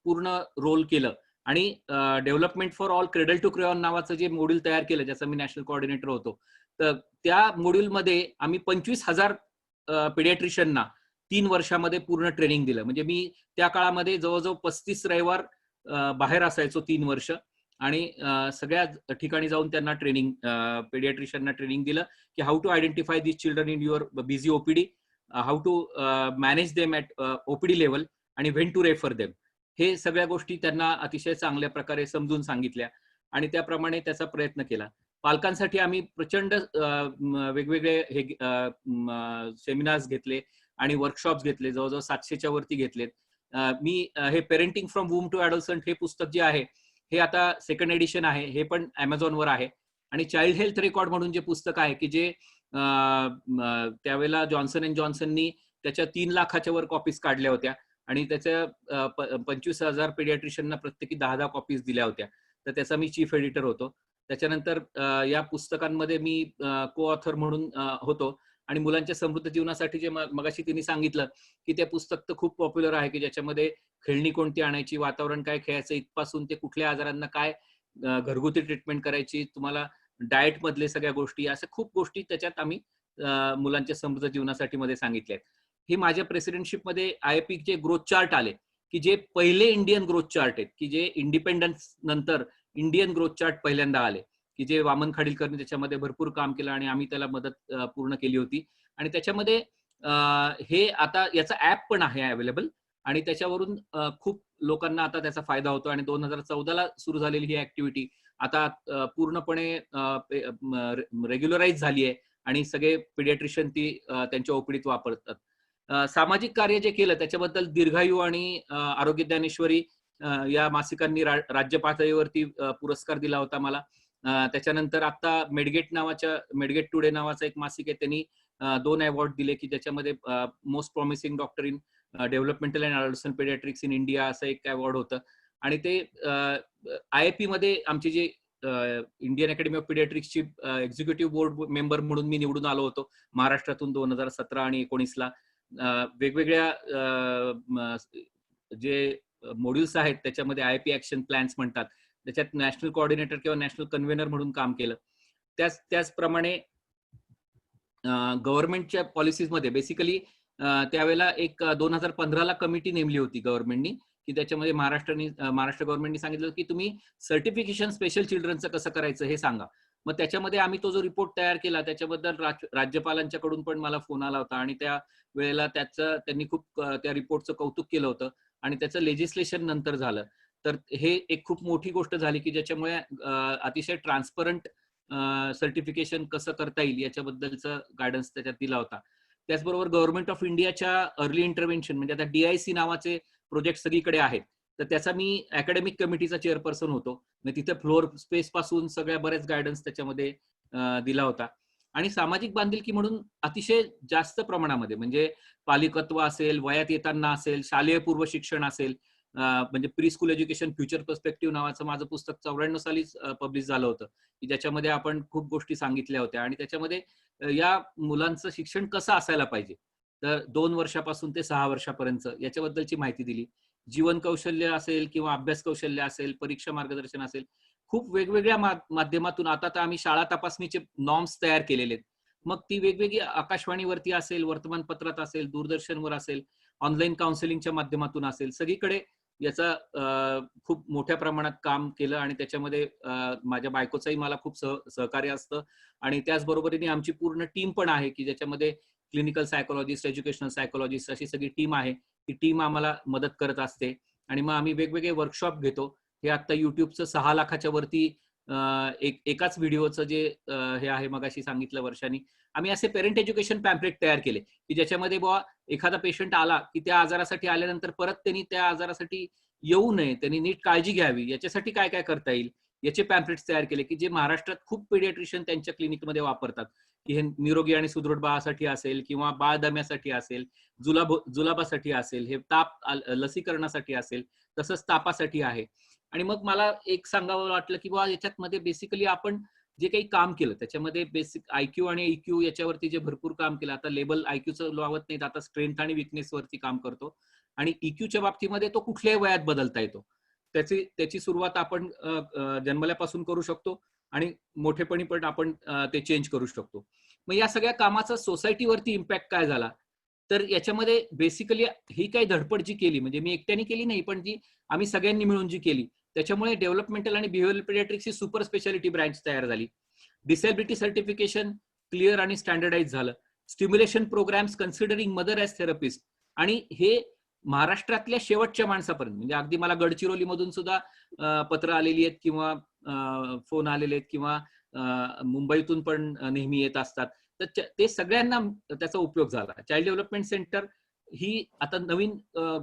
पूर्ण रोल केलं आणि development for all cradle to crayon नावाचं जे मॉड्यूल तयार केलं ज्याचा मी नॅशनल कोऑर्डिनेटर होतो. तर त्या मॉड्यूलमध्ये आम्ही 25,000 पिडियाट्रिशियनना 3 वर्षामध्ये पूर्ण ट्रेनिंग दिलं. म्हणजे मी त्या काळामध्ये जवळजवळ 35 रविवार बाहेर असायचो 3 वर्ष आणि सगळ्या ठिकाणी जाऊन त्यांना ट्रेनिंग, पेडियाट्रिशियनना ट्रेनिंग दिलं की how to identify this children in your busy OPD, how to manage them at OPD level आणि व्हेन टू रेफर देम, हे सगळ्या गोष्टी त्यांना अतिशय चांगल्या प्रकारे समजून सांगितल्या आणि त्याप्रमाणे त्याचा प्रयत्न केला. पालकांसाठी आम्ही प्रचंड वेगवेगळे हे सेमिनार्स घेतले आणि वर्कशॉप्स घेतले, जवळजवळ 700च्या वरती घेतलेत. मी हे पेरेंटिंग फ्रॉम वूम टू ॲडोलसंट हे पुस्तक जे आहे हे आता सेकंड एडिशन आहे, हे पण Amazonवर आहे. आणि चाइल्ड हेल्थ रेकॉर्ड म्हणून जे पुस्तक आहे की जे त्यावेळेला जॉन्सन अँड जॉन्सननी त्याच्या 3 लाखाच्या वर कॉपीज काढल्या होत्या आणि त्याच्या 25,000 पेडियाट्रिशियनना प्रत्येकी 10 कॉपीज दिल्या होत्या. तर त्याचा मी चीफ एडिटर होतो. त्याच्यानंतर या पुस्तकांमध्ये मी को ऑथर म्हणून होतो आणि मुलांच्या समृद्ध जीवनासाठी जे मगाशी तिने सांगितलं की ते पुस्तक तर खूप पॉप्युलर आहे की ज्याच्यामध्ये खेळणी कोणती आणायची, वातावरण काय खेळायचं, इथपासून ते कुठल्या आजारांना काय घरगुती ट्रीटमेंट करायची, तुम्हाला डाएट मधले सगळ्या गोष्टी, अशा खूप गोष्टी त्याच्यात आम्ही मुलांच्या समृद्ध जीवनासाठी मध्ये सांगितल्या आहेत. हे माझ्या प्रेसिडेंटशिपमध्ये IAP चे ग्रोथ चार्ट आले की जे पहिले इंडियन ग्रोथ चार्ट आहेत की जे इंडिपेंडन्स नंतर इंडियन ग्रोथ चार्ट पहिल्यांदा आले की जे वामन खाडीलकरने त्याच्यामध्ये भरपूर काम केलं आणि आम्ही त्याला मदत पूर्ण केली होती. आणि त्याच्यामध्ये हे आता याचा ऍप पण आहे अवेलेबल आणि त्याच्यावरून खूप लोकांना आता त्याचा फायदा होतो. आणि 2014ला सुरू झालेली ही ऍक्टिव्हिटी आता पूर्णपणे रेग्युलराइज झाली आहे आणि सगळे पिडियाट्रिशियन ती त्यांच्या ओपीडीत वापरतात. सामाजिक कार्य जे केलं त्याच्याबद्दल दीर्घायू आणि आरोग्य ज्ञानेश्वरी या मासिकांनी राज्य पातळीवरती पुरस्कार दिला होता मला. त्याच्यानंतर आता मेडगेट टुडे नावाचं एक मासिक आहे, त्यांनी 2 अवॉर्ड दिले की ज्याच्यामध्ये most promising doctor in developmental and adolescent paediatrics in India असं एक अवॉर्ड होतं. आणि ते IAP मध्ये आमची जी इंडियन अकॅडमी ऑफ पिडियाट्रिक्सची एक्झिक्युटिव्ह बोर्ड मेंबर म्हणून मी निवडून आलो होतो महाराष्ट्रातून 2017 आणि 19ला. वेगवेगळ्या जे मॉड्यूल्स आहेत त्याच्यामध्ये IAP ऍक्शन प्लॅन्स म्हणतात, त्याच्यात नॅशनल कोऑर्डिनेटर किंवा नॅशनल कन्व्हेनर म्हणून काम केलं. त्याचप्रमाणे गव्हर्नमेंटच्या पॉलिसीजमध्ये बेसिकली त्यावेळेला एक 2015ला कमिटी नेमली होती गव्हर्नमेंटनी की त्याच्यामध्ये महाराष्ट्र गव्हर्नमेंटनी सांगितलं की तुम्ही सर्टिफिकेशन स्पेशल चिल्ड्रनचं कसं करायचं हे सांगा. मग त्याच्यामध्ये आम्ही तो जो रिपोर्ट तयार केला त्याच्याबद्दल राज्यपालांच्याकडून पण मला फोन आला होता आणि त्या वेळेला त्यांनी खूप त्या रिपोर्टचं कौतुक केलं होतं आणि त्याचं लेजिस्लेशन नंतर झालं. तर हे एक खूप मोठी गोष्ट झाली की ज्याच्यामुळे अतिशय ट्रान्सपरंट सर्टिफिकेशन कसं करता येईल याच्याबद्दलचं गायडन्स त्याच्यात दिला होता. त्याचबरोबर गव्हर्नमेंट ऑफ इंडियाच्या अर्ली इंटरव्हेन्शन म्हणजे आता DIC नावाचे प्रोजेक्ट सगळीकडे आहेत, तर त्याचा मी अकॅडमिक कमिटीचा चेअरपर्सन होतो. तिथे फ्लोअर स्पेस पासून सगळ्या बऱ्याच गायडन्स त्याच्यामध्ये दिला होता. आणि सामाजिक बांधिलकी म्हणून अतिशय जास्त प्रमाणामध्ये म्हणजे पालकत्व असेल, वयात येताना असेल, शालेय पूर्व शिक्षण असेल, म्हणजे pre school education future perspective नावाचं माझं पुस्तक 94 सालीच पब्लिश झालं होतं की ज्याच्यामध्ये आपण खूप गोष्टी सांगितल्या होत्या. आणि त्याच्यामध्ये या मुलांचं शिक्षण कसं असायला पाहिजे, तर 2 वर्षापासून ते 6 वर्षापर्यंत याच्याबद्दलची माहिती दिली. जीवन कौशल्य असेल किंवा अभ्यास कौशल्य असेल, परीक्षा मार्गदर्शन असेल, खूप वेगवेगळ्या माध्यमातून आता तर आम्ही शाळा तपासणीचे नॉर्म्स तयार केलेले आहेत. मग ती वेगवेगळी आकाशवाणीवरती असेल, वर्तमानपत्रात असेल, दूरदर्शनवर असेल, ऑनलाईन काउन्सिलिंगच्या माध्यमातून असेल, सगळीकडे याचा खूप मोठ्या प्रमाणात काम केलं. आणि त्याच्यामध्ये माझ्या बायकोचंही मला खूप सहकार्य असतं. आणि त्याचबरोबरीने आमची पूर्ण टीम पण आहे की ज्याच्यामध्ये क्लिनिकल सायकोलॉजिस्ट, एज्युकेशनल सायकोलॉजिस्ट अशी सगळी टीम आहे. ती टीम आम्हाला मदत करत असते. आणि मग आम्ही वेगवेगळे वर्कशॉप घेतो. हे आता युट्यूबचं 6 लाखाच्या वरती एकाच व्हिडिओचं जे हे आहे मगाशी सांगितलं वर्षांनी, आम्ही असे पेरेंट एज्युकेशन पॅम्पलेट तयार केले की ज्याच्यामध्ये बुवा एखादा पेशंट आला की त्या आजारासाठी आल्यानंतर परत त्यांनी त्या आजारासाठी येऊ नये, त्यांनी नीट काळजी घ्यावी, याच्यासाठी काय काय करता येईल याचे पॅम्पलेट्स तयार केले की जे महाराष्ट्रात खूप पेडियाट्रिशियन त्यांच्या क्लिनिकमध्ये वापरतात. की हे निरोगी आणि सुदृढ बाळासाठी असेल किंवा बाळदम्यासाठी असेल, जुलाबासाठी असेल, हे ताप लसीकरणासाठी असेल, तसंच तापासाठी आहे. आणि मग मला एक सांगावं वाटलं की बाबा याच्यामध्ये बेसिकली आपण जे काही काम केलं त्याच्यामध्ये बेसिक IQ आणि EQ याच्यावरती जे भरपूर काम केलं. आता लेबल IQचं लावत नाहीत, आता स्ट्रेंथ आणि विकनेस वरती काम करतो. आणि EQच्या बाबतीमध्ये तो कुठल्याही वयात बदलता येतो. त्याची सुरुवात आपण जन्मल्यापासून करू शकतो आणि मोठेपणी पण आपण ते चेंज करू शकतो. मग या सगळ्या कामाचा सोसायटीवरती इम्पॅक्ट काय झाला, तर याच्यामध्ये बेसिकली ही काही धडपड जी केली म्हणजे मी एकट्याने केली नाही, पण जी आम्ही सगळ्यांनी मिळून जी केली त्याच्यामुळे डेव्हलपमेंटल आणि बिहेवियरल पेडियाट्रिक्सची सुपर स्पेशालिटी ब्रँच तयार झाली. डिसेबिलिटी सर्टिफिकेशन क्लिअर आणि स्टँडर्डाइज झालं. Stimulation programmes considering mother as therapist. आणि हे महाराष्ट्रातल्या शेवटच्या माणसापर्यंत, म्हणजे अगदी मला गडचिरोली मधून सुद्धा पत्र आलेली आहेत किंवा फोन आलेले आहेत किंवा मुंबईतून पण नेहमी येत असतात. तर ते सगळ्यांना त्याचा उपयोग झाला. चाइल्ड डेव्हलपमेंट सेंटर ही आता नवीन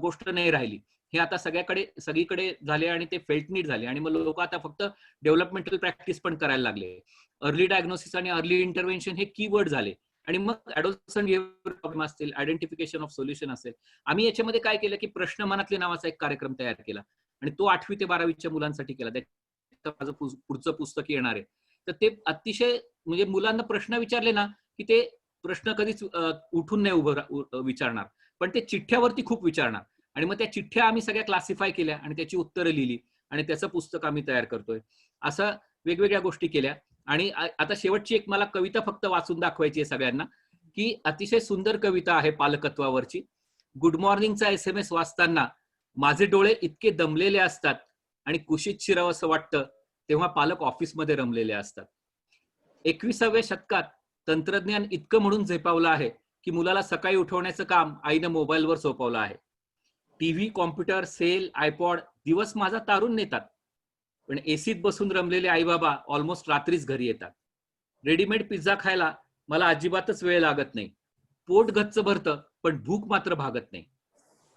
गोष्ट नाही राहिली. हे आता सगळीकडे झाले आणि ते फेल्ट नीड झाले. आणि मग लोक आता फक्त डेव्हलपमेंटल प्रॅक्टिस पण करायला लागले. अर्ली डायग्नोसिस आणि अर्ली इंटरव्हेन्शन हे कीवर्ड झाले. आणि मग ऍडोलसंट बिहेवियर प्रॉब्लेम असतील, आयडेंटिफिकेशन ऑफ सोल्युशन असेल. आम्ही याच्यामध्ये काय केलं की प्रश्न मनातले नावाचा एक कार्यक्रम तयार केला आणि तो 8वी ते 12वीच्या मुलांसाठी केला. त्याचं माझं पुढचं पुस्तक येणार आहे. तर ते अतिशय म्हणजे मुलांना प्रश्न विचारले ना की ते प्रश्न कधीच उठून नाही विचारणार, पण ते चिठ्ठ्यावरती खूप विचारणार. आणि मग त्या चिठ्ठ्या आम्ही सगळ्या क्लासिफाय केल्या आणि त्याची उत्तरं लिहिली आणि त्याचं पुस्तक आम्ही तयार करतोय. असं वेगवेगळ्या गोष्टी केल्या. आणि आता शेवटची एक मला कविता फक्त वाचून दाखवायची आहे सगळ्यांना, की अतिशय सुंदर कविता आहे पालकत्वावरची. गुड मॉर्निंगचा SMS वाचताना माझे डोळे इतके दमलेले असतात आणि कुशीत शिरावं असं वाटतं तेव्हा पालक ऑफिसमध्ये रमलेले असतात. 21व्या शतकात तंत्रज्ञान इतकं म्हणून झेपावलं आहे की मुलाला सकाळी उठवण्याचं काम आईनं मोबाईलवर सोपवलं आहे. टीव्ही, कॉम्प्युटर, सेल, आयपॉड दिवस माझा तारून नेतात, पण एसीत बसून रमलेले आई बाबा ऑलमोस्ट रात्रीच घरी येतात. रेडीमेड पिझ्झा खायला मला अजिबातच वेळ लागत नाही. पोट गच्च भरतं पण भूक मात्र भागत नाही.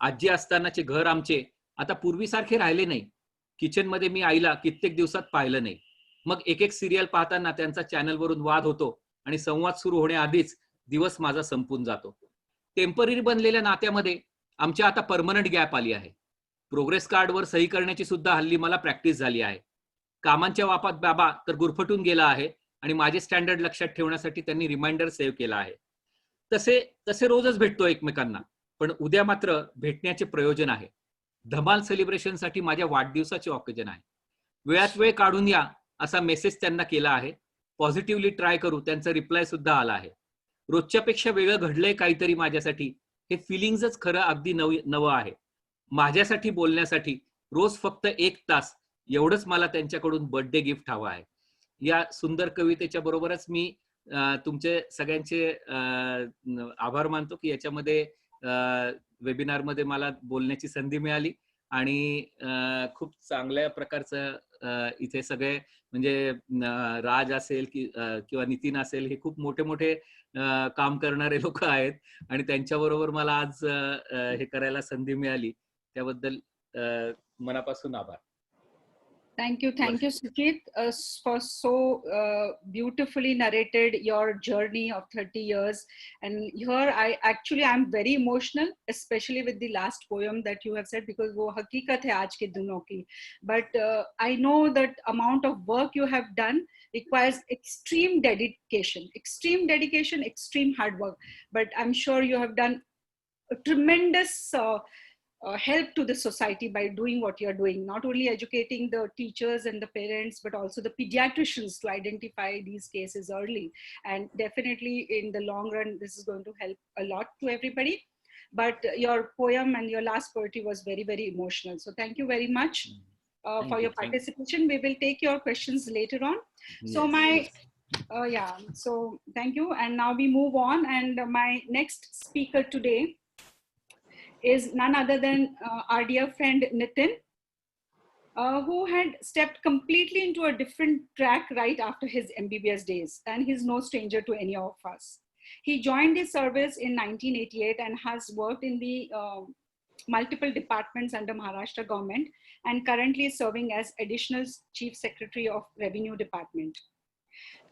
आजी असतानाचे घर आमचे आता पूर्वीसारखे राहिले नाही. किचनमध्ये मी आईला कित्येक दिवसात पाहिलं नाही. मग एक एक सिरियल पाहताना त्यांचा चॅनलवरून वाद होतो आणि संवाद सुरू होण्याआधीच दिवस माझा संपून जातो. टेम्पररी बनलेल्या नात्यामध्ये आमच्या आता परमनंट गॅप आली आहे. प्रोग्रेस कार्डवर सही करण्याची सुद्धा हल्ली मला प्रॅक्टिस झाली आहे. कामांच्या वापात बाबा तर गुरफटून गेला आहे आणि माझे स्टँडर्ड लक्षात ठेवण्यासाठी त्यांनी रिमाइंडर सेव्ह केला आहे. तसे रोजच भेटतो एकमेकांना, पण उद्या मात्र भेटण्याचे प्रयोजन आहे. धमाल सेलिब्रेशनसाठी माझ्या वाढदिवसाचे ऑकेजन आहे. वेळात वेळ काढून या असा मेसेज त्यांना केला आहे. पॉझिटिव्हली ट्राय करू त्यांचा रिप्लाय सुद्धा आला आहे. रोजच्यापेक्षा वेगळं घडलंय काहीतरी माझ्यासाठी, हे फिलिंग्सच खरं अगदी नवं आहे. माझ्यासाठी बोलण्यासाठी रोज फक्त 1 तास एवढंच मला त्यांच्याकडून बर्थडे गिफ्ट हवं आहे. या सुंदर कवितेच्या बरोबरच मी तुमचे सगळ्यांचे आभार मानतो की याच्यामध्ये वेबिनारमध्ये मला बोलण्याची संधी मिळाली आणि खूप चांगल्या प्रकारचं इथे सगळे म्हणजे राज असेल किंवा नितीन असेल, हे खूप मोठे मोठे काम करणारे लोक आहेत आणि त्यांच्याबरोबर मला आज हे करायला संधी मिळाली, त्याबद्दल मनापासून आभार. Thank you, Sujit, for so beautifully narrated your journey of 30 years. And here I'm very emotional, especially with the last poem that you have said, because wo hakikat hai aaj ke dinon ki. But I know that amount of work you have done requires extreme dedication, extreme hard work. But I'm sure you have done a tremendous help to the society by doing what you're doing, not only educating the teachers and the parents, but also the pediatricians to identify these cases early. And definitely in the long run, this is going to help a lot to everybody. But your poem and your last poetry was very, very emotional. So thank you very much for your participation. We will take your questions later on. So so thank you. And now we move on. And my next speaker today is none other than our dear friend Nitin, who had stepped completely into a different track right after his MBBS days. And he's no stranger to any of us. He joined the service in 1988 and has worked in the multiple departments under Maharashtra government, and currently is serving as Additional Chief Secretary of Revenue Department.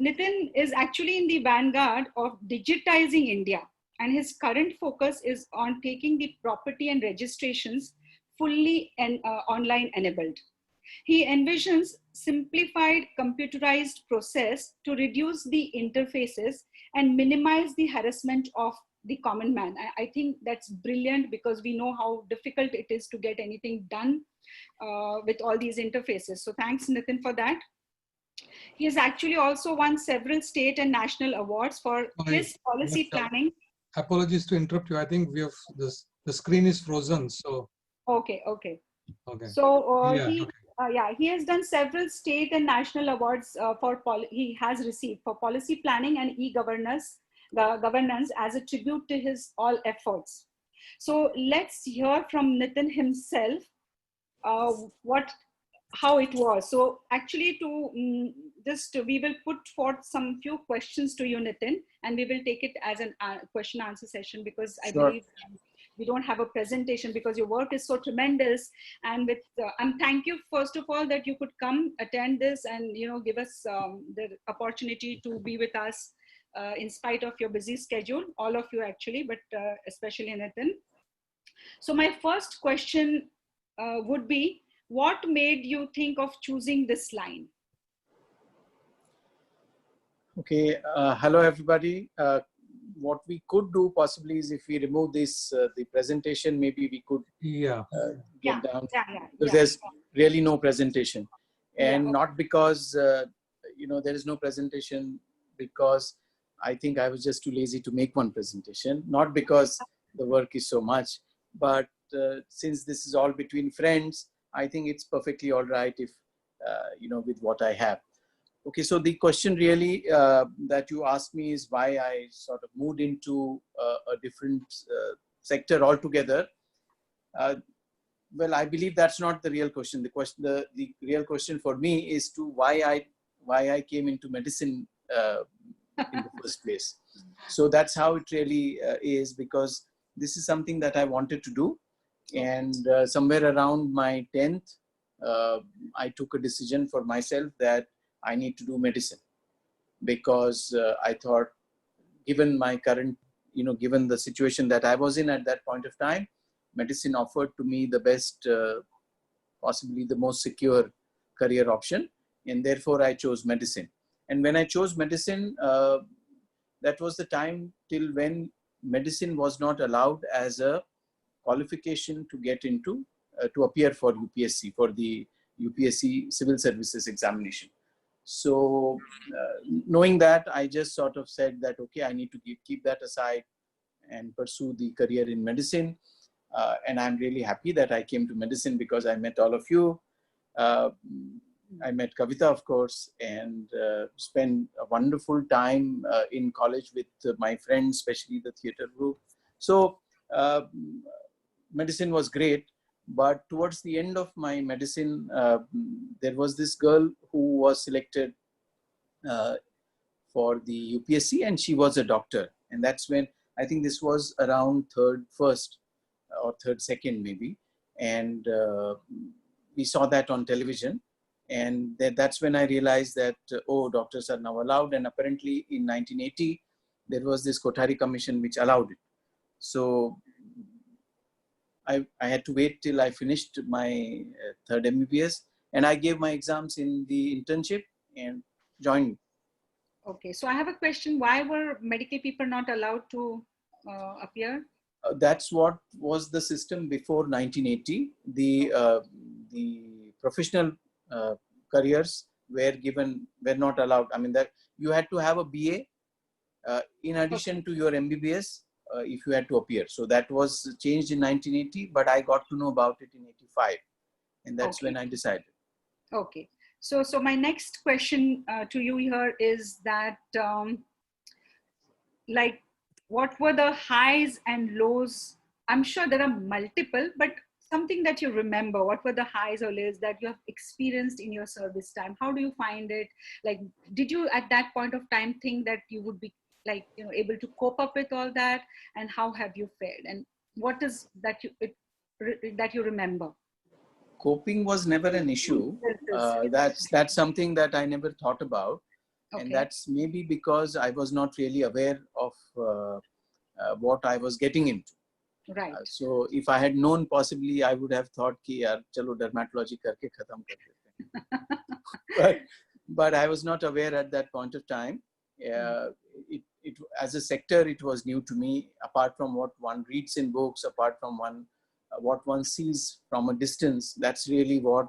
Nitin is actually in the vanguard of digitizing India, and his current focus is on taking the property and registrations fully online enabled. He envisions simplified computerized process to reduce the interfaces and minimize the harassment of the common man. I think that's brilliant, because we know how difficult it is to get anything done with all these interfaces. So thanks, Nitin, for that. He has actually also won several state and national awards for his policy planning. Apologies to interrupt you. I think we have the screen is frozen. So okay. So he has done several state and national awards he has received for policy planning and e-governance governance as a tribute to his all efforts. So let's hear from Nitin himself how it was. So actually we will put forth some few questions to you, Nitin, and we will take it as a question answer session, because I believe we don't have a presentation because your work is so tremendous. And with thank you first of all that you could come attend this and give us the opportunity to be with us in spite of your busy schedule, all of you actually, but especially Nitin. So my first question would be, what made you think of choosing this line? Okay, hello everybody. What we could do possibly is, if we remove this, the presentation, maybe we could get down, because there's really no presentation. And not because, there is no presentation, because I think I was just too lazy to make one presentation, not because the work is so much, but since this is all between friends, I think it's perfectly all right if, with what I have. Okay, so the question really that you asked me is why I sort of moved into a different sector altogether. Well, I believe that's not the real question. The real question for me is to why I came into medicine in the first place. So that's how it really is, because this is something that I wanted to do. And somewhere around my 10th, I took a decision for myself that I need to do medicine, because I thought, given my current, given the situation that I was in at that point of time, medicine offered to me the best, possibly the most secure career option. And therefore I chose medicine. And when I chose medicine, that was the time till when medicine was not allowed as a qualification to get into, to appear for UPSC, for the UPSC Civil Services examination. So knowing that, I just sort of said that, okay, I need to keep that aside and pursue the career in medicine. And I'm really happy that I came to medicine, because I met all of you. I met Kavita, of course, and spent a wonderful time in college with my friends, especially the theater group. So medicine was great. But towards the end of my medicine, there was this girl who was selected for the UPSC, and she was a doctor. And that's when, I think this was around first or second maybe. And we saw that on television. And that's when I realized that, oh, doctors are now allowed. And apparently in 1980, there was this Kothari Commission which allowed it. So I had to wait till I finished my third MBBS, and I gave my exams in the internship and joined. Okay, so I have a question. Why were medical people not allowed to appear? That's what was the system before 1980. The professional careers were not allowed. I mean, that you had to have a BA in addition to your MBBS. If you had to appear. So that was changed in 1980, but I got to know about it in 85. And that's when I decided. Okay. So my next question to you here is that, like, what were the highs and lows? I'm sure there are multiple, but something that you remember, what were the highs or lows that you have experienced in your service time? How do you find it? Like, did you at that point of time think that you would be able to cope up with all that, and how have you fared, and what is that you remember? Coping was never an issue. That's something that I never thought about. Okay. And that's maybe because I was not really aware of what I was getting into. Right. So if I had known, possibly I would have thought ki yaar chalo dermatology karke khatam kar dete. But I was not aware at that point of time. It as a sector, it was new to me, apart from what one reads in books, apart from what one sees from a distance. That's really what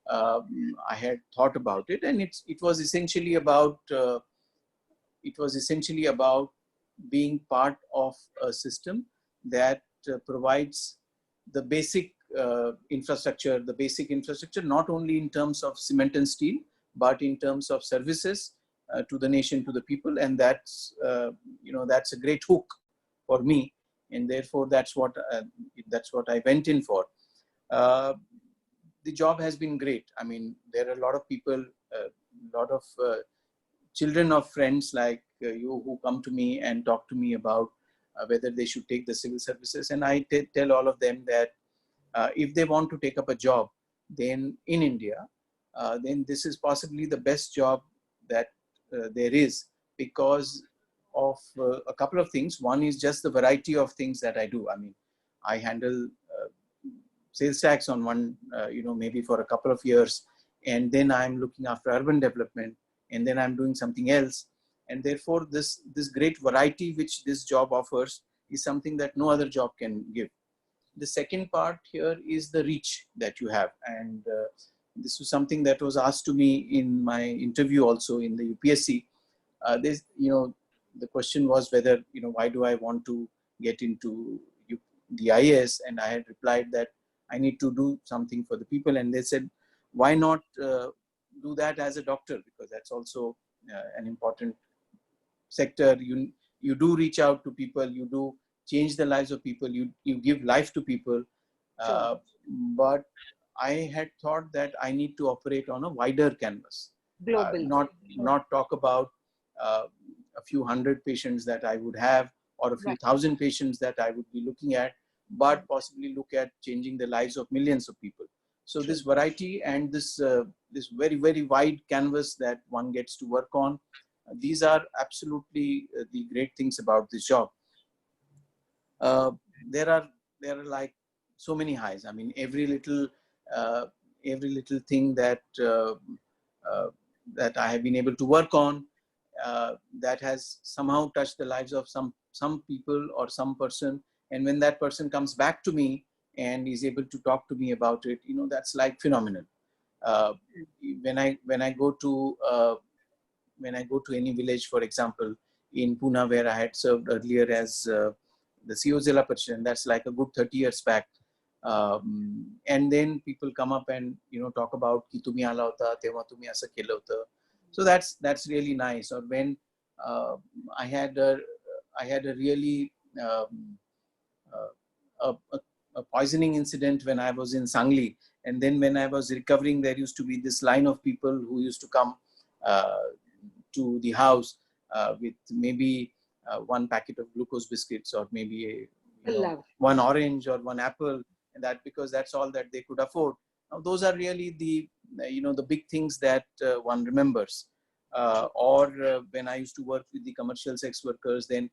I had thought about it. And it was essentially about being part of a system that provides the basic infrastructure, not only in terms of cement and steel, but in terms of services to the nation, to the people, and that's that's a great hook for me, and therefore that's what I went in for. The job has been great. I mean, there are a lot of people, a lot of children of friends like you who come to me and talk to me about whether they should take the civil services, and I tell all of them that if they want to take up a job, then in India, then this is possibly the best job that there is, because of a couple of things. One is just the variety of things that I do. I mean, I handle sales tax on one, maybe for a couple of years, and then I'm looking after urban development, and then I'm doing something else. And therefore, this great variety which this job offers is something that no other job can give. The second part here is the reach that you have. And this was something that was asked to me in my interview also in the UPSC. The question was whether, why do I want to get into the IAS? And I had replied that I need to do something for the people. And they said, why not do that as a doctor? Because that's also an important sector. You do reach out to people, you do change the lives of people, you give life to people. Sure. But I had thought that I need to operate on a wider canvas. Global. Not talk about a few hundred patients that I would have, or a few Right. thousand patients that I would be looking at, but possibly look at changing the lives of millions of people. So True. this variety and this very, very wide canvas that one gets to work on, these are absolutely the great things about this job. There are like so many highs. I mean, every little thing that that I have been able to work on, that has somehow touched the lives of some people or some person. And when that person comes back to me and is able to talk to me about it, that's like phenomenal. When I go to any village, for example, in Pune, where I had served earlier as the CEO Zilla Parishad, that's like a good 30 years back. And then people come up and talk about ki tumi ala hota, tewa tumi asa kela hota. So that's really nice. Or when I had a really a poisoning incident when I was in Sangli, and then when I was recovering, there used to be this line of people who used to come to the house with maybe one packet of glucose biscuits, or maybe one orange or one apple, and that because that's all that they could afford. Now those are really the the big things that one remembers. Or when I used to work with the commercial sex workers, then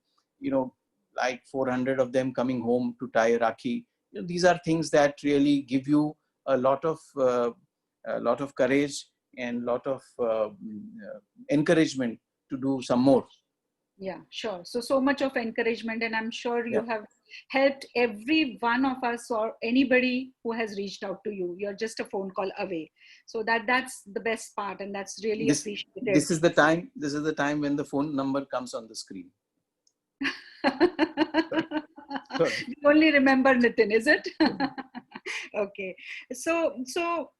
like 400 of them coming home to tie a Rakhi. These are things that really give you a lot of courage and lot of encouragement to do some more. Yeah, sure. So much of encouragement, and I'm sure you have helped every one of us or anybody who has reached out to you. You're just a phone call away. So that's the best part, and that's really appreciated. This is the time when the phone number comes on the screen. You only remember Nitin, is it? Okay. So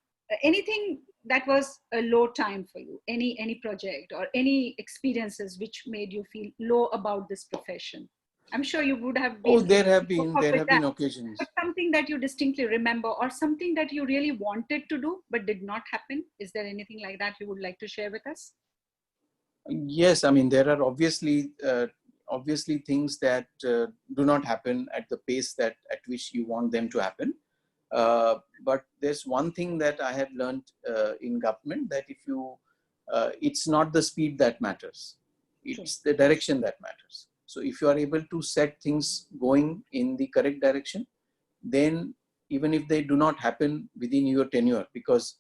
anything that was a low time for you, any project or any experiences which made you feel low about this profession? I'm sure you would have been. Oh, there have been occasions. But something that you distinctly remember, or something that you really wanted to do but did not happen. Is there anything like that you would like to share with us? Yes, I mean, there are obviously things that do not happen at the pace at which you want them to happen. But there's one thing that I have learned in government, that if you, it's not the speed that matters, it's the direction that matters. So if you are able to set things going in the correct direction, then even if they do not happen within your tenure, because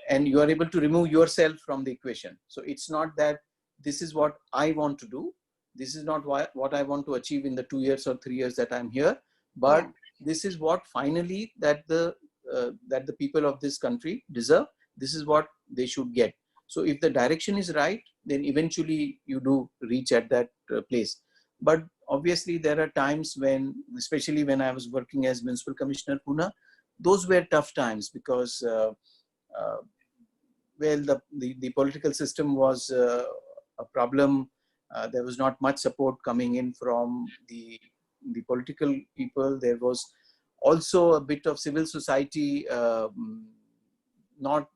and you are able to remove yourself from the equation. So it's not that this is what I want to do, this is not what I want to achieve in the 2 years or 3 years that I'm here, but this is what finally that the people of this country deserve. This is what they should get. So if the direction is right, then eventually you do reach at that place. But obviously there are times when, especially when I was working as Municipal Commissioner Pune, those were tough times, because well, the political system was a problem. There was not much support coming in from the political people. There was also a bit of civil society. Not,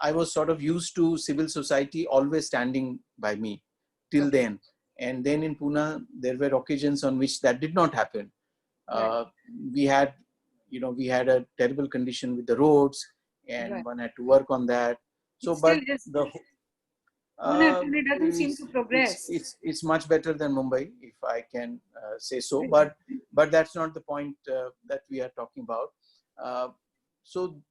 I was sort of used to civil society always standing by me till then. And then in Pune, there were occasions on which that did not happen. We had, we had a terrible condition with the roads, and one had to work on that. So, but the Pune doesn't seem to progress. It's much better than Mumbai, if I can say so. But that's not the point that we are talking about. So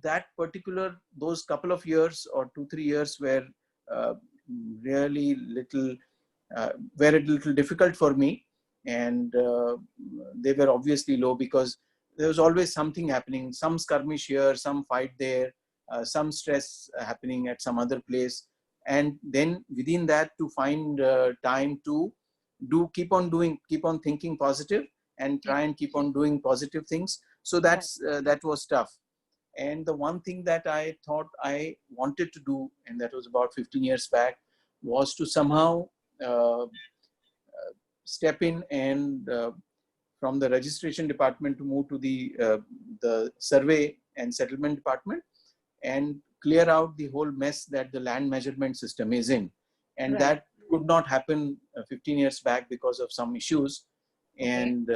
that particular, those couple of years or 2-3 years were really were a little difficult for me, and they were obviously low because there was always something happening, some skirmish here, some fight there, some stress happening at some other place. And then within that, to find time to keep on thinking positive and try and keep on doing positive things. So that was tough. And the one thing that I thought I wanted to do, and that was about 15 years back, was to somehow step in and from the registration department to move to the survey and settlement department and clear out the whole mess that the land measurement system is in. And that could not happen 15 years back because of some issues. And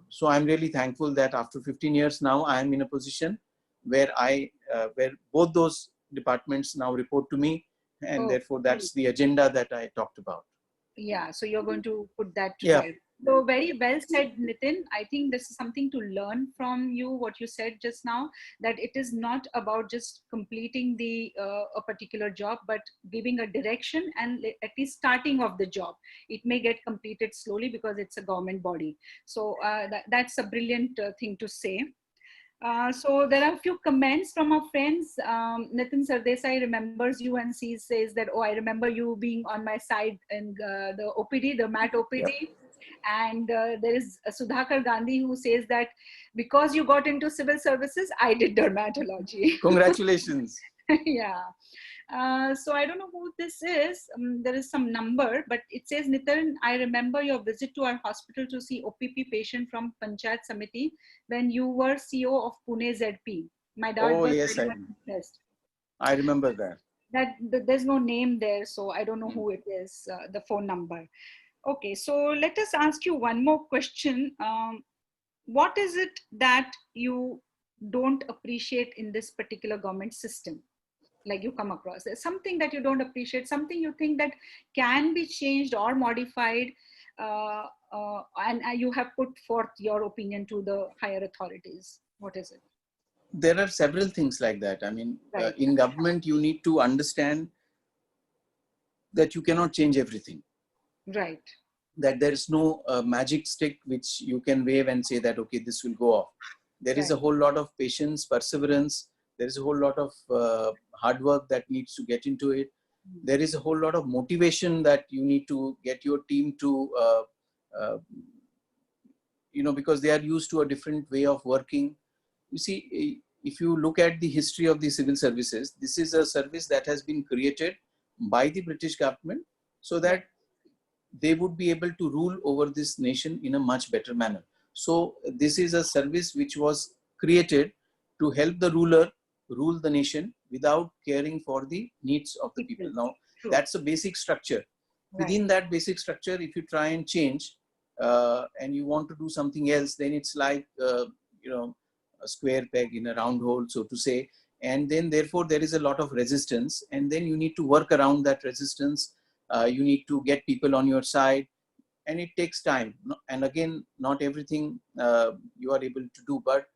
so I'm really thankful that after 15 years now, I am in a position where where both those departments now report to me. And therefore, that's the agenda that I talked about. Yeah, so you're going to put that together. So very well said, Nitin. I think this is something to learn from you, what you said just now, that it is not about just completing a particular job, but giving a direction and at least starting off the job. It may get completed slowly because it's a government body. So that's a brilliant thing to say. So there are a few comments from our friends. Nitin Sardesai remembers you and says that, oh, I remember you being on my side in the OPD, the MAT OPD. Yep. And there is Sudhakar Gandhi who says that because you got into civil services, I did dermatology. Congratulations. Yeah. So I don't know who this is. There is some number, but it says, Nitin, I remember your visit to our hospital to see OPP patient from Panchayat Samiti when you were CEO of Pune ZP. My dad was very much impressed. I remember that. There's no name there, so I don't know who it is, the phone number. Okay, so let us ask you one more question. What is it that you don't appreciate in this particular government system? Like you come across, there's something that you don't appreciate, something you think that can be changed or modified, and you have put forth your opinion to the higher authorities. What is it? There are several things like that. I mean, in government, you need to understand that you cannot change everything. Right. That there is no magic stick which you can wave and say that, okay, this will go off. There is a whole lot of patience, perseverance. There is a whole lot of hard work that needs to get into it. There is a whole lot of motivation that you need to get your team to, because they are used to a different way of working. You see, if you look at the history of the civil services, this is a service that has been created by the British government so that they would be able to rule over this nation in a much better manner. So this is a service which was created to help the ruler rule the nation without caring for the needs of the people. Now, that's a basic structure. Within that basic structure, if you try and change and you want to do something else, then it's like, a square peg in a round hole, so to say. And then therefore there is a lot of resistance, and then you need to work around that resistance. You need to get people on your side, and it takes time. And again, not everything you are able to do, but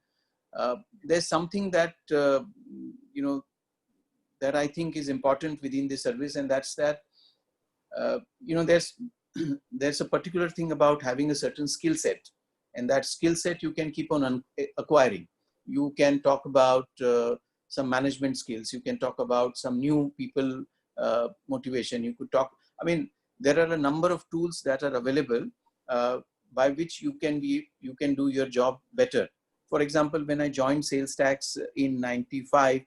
there's something that, that I think is important within the service, and that's that, there's a particular thing about having a certain skill set, and that skill set you can keep on acquiring. You can talk about some management skills. You can talk about some new people motivation. You could talk, there are a number of tools that are available by which you can do your job better. For example, when I joined sales tax in 95,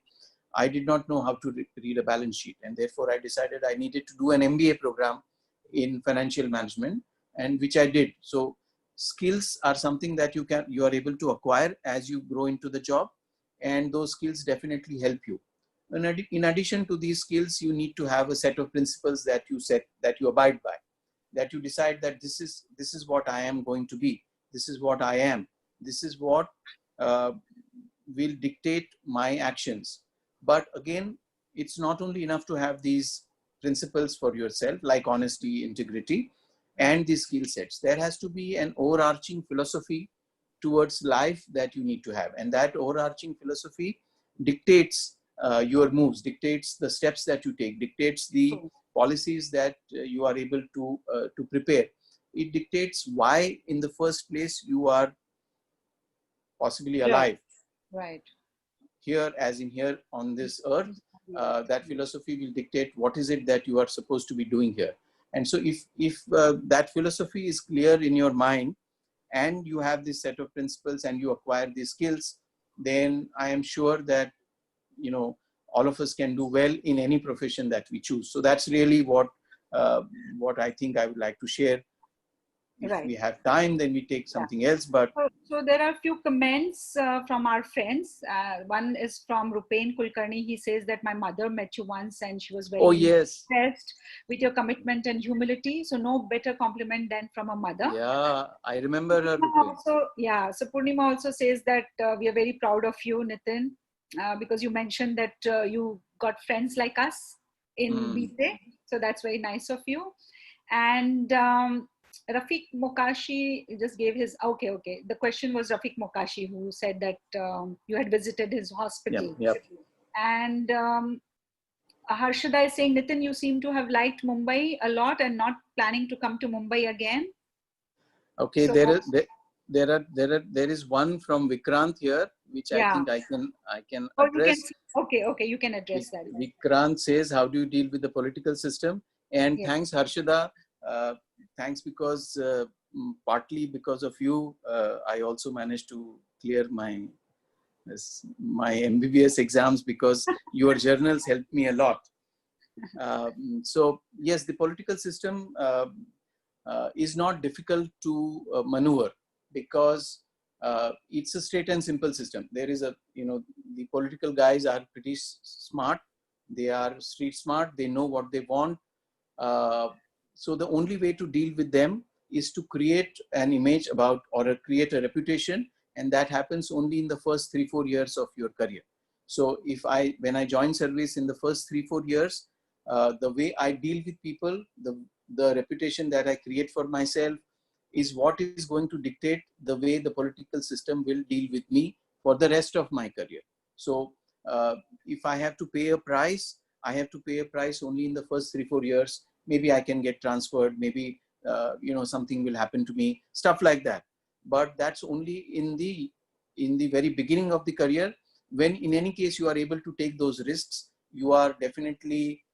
I did not know how to read a balance sheet. And therefore, I decided I needed to do an MBA program in financial management, and which I did. So skills are something that you are able to acquire as you grow into the job, and those skills definitely help you. In addition to these skills, you need to have a set of principles that you abide by, that you decide that this is what I am going to be, this is what I am, this is what will dictate my actions. But again, it's not only enough to have these principles for yourself, like honesty, integrity, and these skill sets. There has to be an overarching philosophy towards life that you need to have, and that overarching philosophy dictates your moves, dictates the steps that you take, dictates the policies that you are able to prepare. It dictates why in the first place you are possibly alive. Right. Here, as in here on this earth, that philosophy will dictate what is it that you are supposed to be doing here. And so if that philosophy is clear in your mind, and you have this set of principles and you acquire these skills, then I am sure that, you know, all of us can do well in any profession that we choose. So that's really what I think I would like to share. If we have time, then we take something else. But so there are a few comments from our friends. One is from Rupen Kulkarni. He says that my mother met you once and she was very impressed with your commitment and humility. So no better compliment than from a mother. Yeah, I remember her. So Purnima also says that we are very proud of you, Nitin, because you mentioned that you got friends like us in BSA. So that's very nice of you. And Rafiq Mokashi just gave his, okay. The question was Rafiq Mokashi, who said that you had visited his hospital. Yep. And Harshada is saying, Nitin, you seem to have liked Mumbai a lot and not planning to come to Mumbai again. Okay, so there is one from Vikrant here, which I think I can address. You can address that. Vikrant says, how do you deal with the political system? And thanks, Harshada. Thanks, because partly because of you, I also managed to clear my MBBS exams, because your journals helped me a lot. So yes, the political system is not difficult to maneuver, because it's a straight and simple system. There is the political guys are pretty smart. They are street smart. They know what they want. So the only way to deal with them is to create an image about, or create a reputation. And that happens only in the first 3-4 years of your career. So when I joined service in the first 3-4 years, the way I deal with people, the reputation that I create for myself is what is going to dictate the way the political system will deal with me for the rest of my career. So if I have to pay a price, I have to pay a price only in the first 3-4 years. Maybe I can get transferred. Maybe something will happen to me. Stuff like that. But that's only in the very beginning of the career, when in any case you are able to take those risks. You are definitely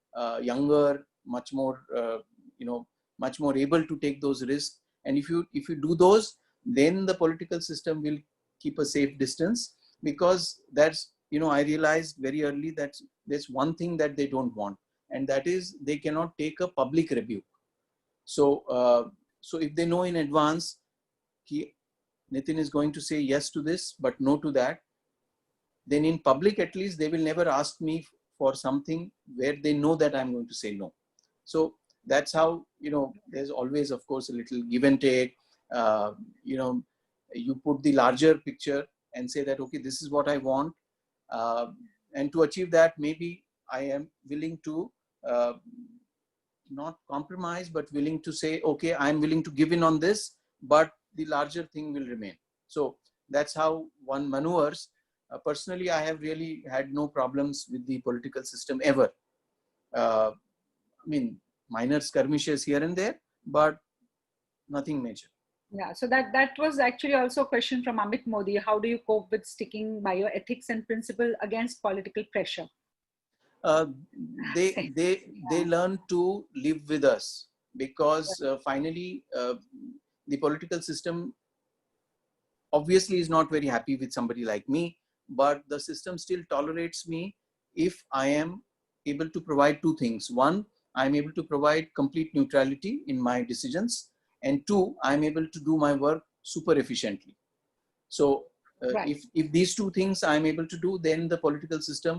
younger, much more able to take those risks. And if you do those, then the political system will keep a safe distance, because that's, I realized very early that there's one thing that they don't want, and that is they cannot take a public rebuke. So if they know in advance, Nitin is going to say yes to this, but no to that, then in public, at least, they will never ask me for something where they know that I'm going to say no. So that's how, there's always, of course, a little give and take. You put the larger picture and say that, okay, this is what I want. And to achieve that, maybe I am willing to not compromise, but willing to say, okay, I'm willing to give in on this, but the larger thing will remain. So that's how one maneuvers. Personally, I have really had no problems with the political system ever. Minor skirmishes here and there, but nothing major. Yeah, so that was actually also a question from Amit Modi. How do you cope with sticking by your ethics and principle against political pressure? They learn to live with us, because finally the political system obviously is not very happy with somebody like me, but the system still tolerates me if I am able to provide two things. One, I'm able to provide complete neutrality in my decisions, and two, I'm able to do my work super efficiently. So Right. if these two things I'm able to do, then the political system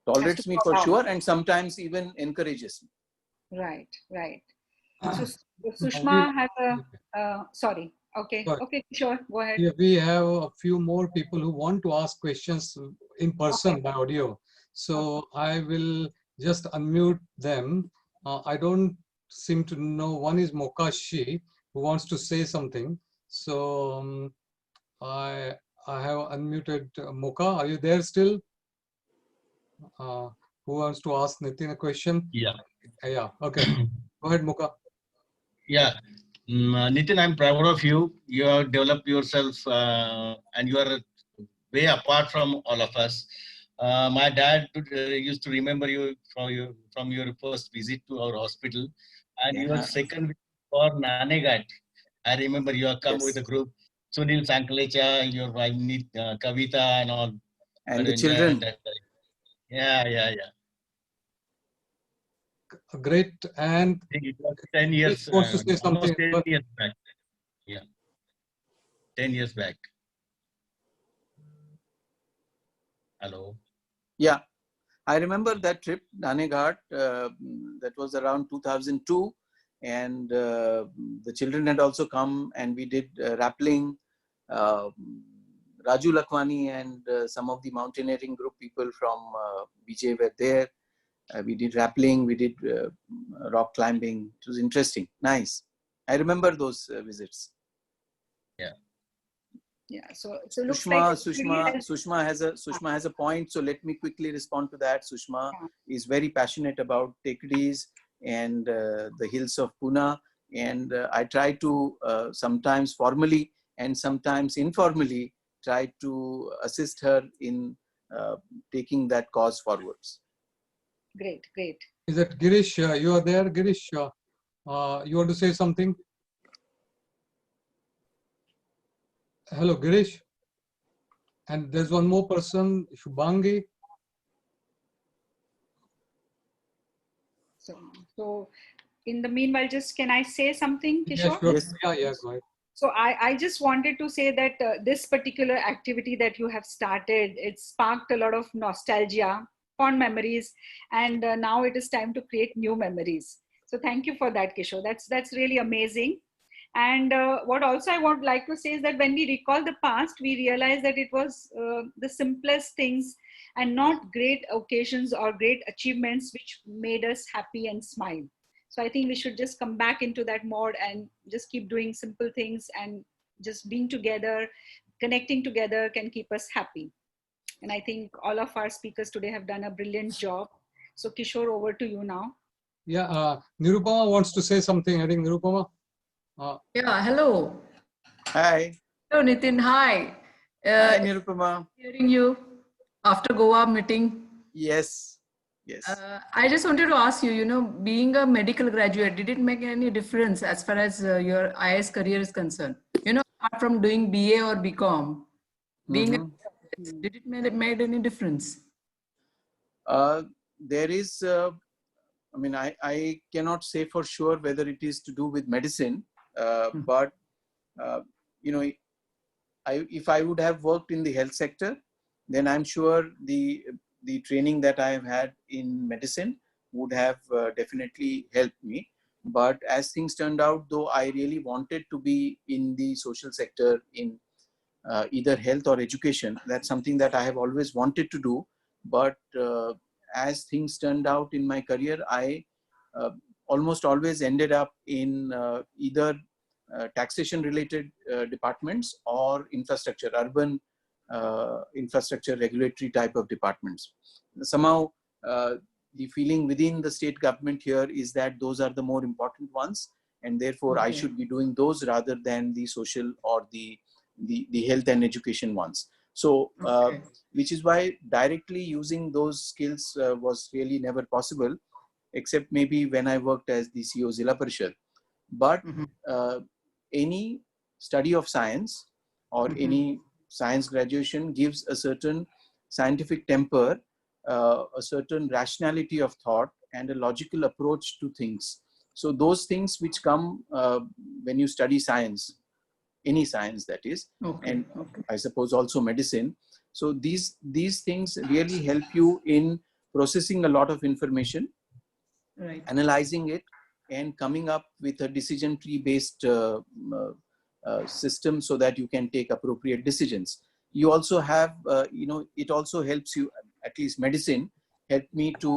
Has tolerates to me go for down. sure, and sometimes even encourages me. Right, right. So We, Sushma has a, sorry. Okay, sorry. okay, sure, go ahead. Yeah, we have a few more people who want to ask questions in person Okay. by audio. So I will just unmute them. I don't seem to know. One is Mokashi who wants to say something. So I have unmuted Moka. Are you there still? Who wants to ask Nitin a question? Yeah. Yeah. Okay. Go ahead, Moka. Yeah. Nitin, I'm proud of you. You have developed yourself and you are way apart from all of us. My dad used to remember you from your first visit to our hospital, and your Yeah. second visit for Nanegat. I remember you have come Yes. with a group, Sunil Sankalecha, your wife Kavita, and all. And Were the children. that time. Yeah. Great. And I think it was 10 he years, wants to say something. almost 10 years back. Yeah, 10 years back. Hello. Yeah, I remember that trip, Naneghat, that was around 2002. And the children had also come, and we did rappelling. Raju Lakhwani and some of the mountaineering group people from BJ were there. We did rappelling, we did rock climbing. It was interesting, nice. I remember those visits. Yeah. Yeah, so looks like it really has- Sushma has a point. So let me quickly respond to that. Sushma is very passionate about Tekadis and the hills of Pune, and I try to sometimes formally and sometimes informally try to assist her in taking that cause forwards. Great, great. Is that Girish? You are there, Girish? You want to say something? Hello, Girish. And there's one more person, Shubhangi. So in the meanwhile, just can I say something, Kishore? Yeah, sure. Yes. Yeah, go ahead. So I just wanted to say that this particular activity that you have started, it sparked a lot of nostalgia, fond memories, and now it is time to create new memories. So thank you for that, Kishore. That's really amazing. And what also I would like to say is that when we recall the past, we realize that it was the simplest things and not great occasions or great achievements which made us happy and smile. So I think we should just come back into that mode and just keep doing simple things, and just being together, connecting together can keep us happy. And I think all of our speakers today have done a brilliant job. So Kishore, over to you now. Yeah, Nirupama wants to say something. I think Nirupama. Yeah, hello. Hi. Hello, Nitin. Hi. Hi, Nirupama. Hearing you after Goa meeting. Yes. I just wanted to ask you, being a medical graduate, did it make any difference as far as your IAS career is concerned? Apart from doing BA or BCom, being did it made any difference? There is, I cannot say for sure whether it is to do with medicine, but, if I would have worked in the health sector, then I'm sure the training that I have had in medicine would have definitely helped me. But as things turned out, though I really wanted to be in the social sector in either health or education, that's something that I have always wanted to do. But as things turned out in my career, I almost always ended up in either taxation related departments or infrastructure, urban infrastructure regulatory type of departments. Somehow the feeling within the state government here is that those are the more important ones, and therefore I should be doing those rather than the social or the health and education ones. So which is why directly using those skills was really never possible, except maybe when I worked as the CEO Zilla Parishad. But any study of science or any science graduation gives a certain scientific temper a certain rationality of thought and a logical approach to things. So those things which come when you study science, any science that is, Okay. and Okay. I suppose also medicine. So these things really help you in processing a lot of information, Right. analyzing it, and coming up with a decision tree based system so that you can take appropriate decisions. You also have, it also helps you, at least medicine helped me to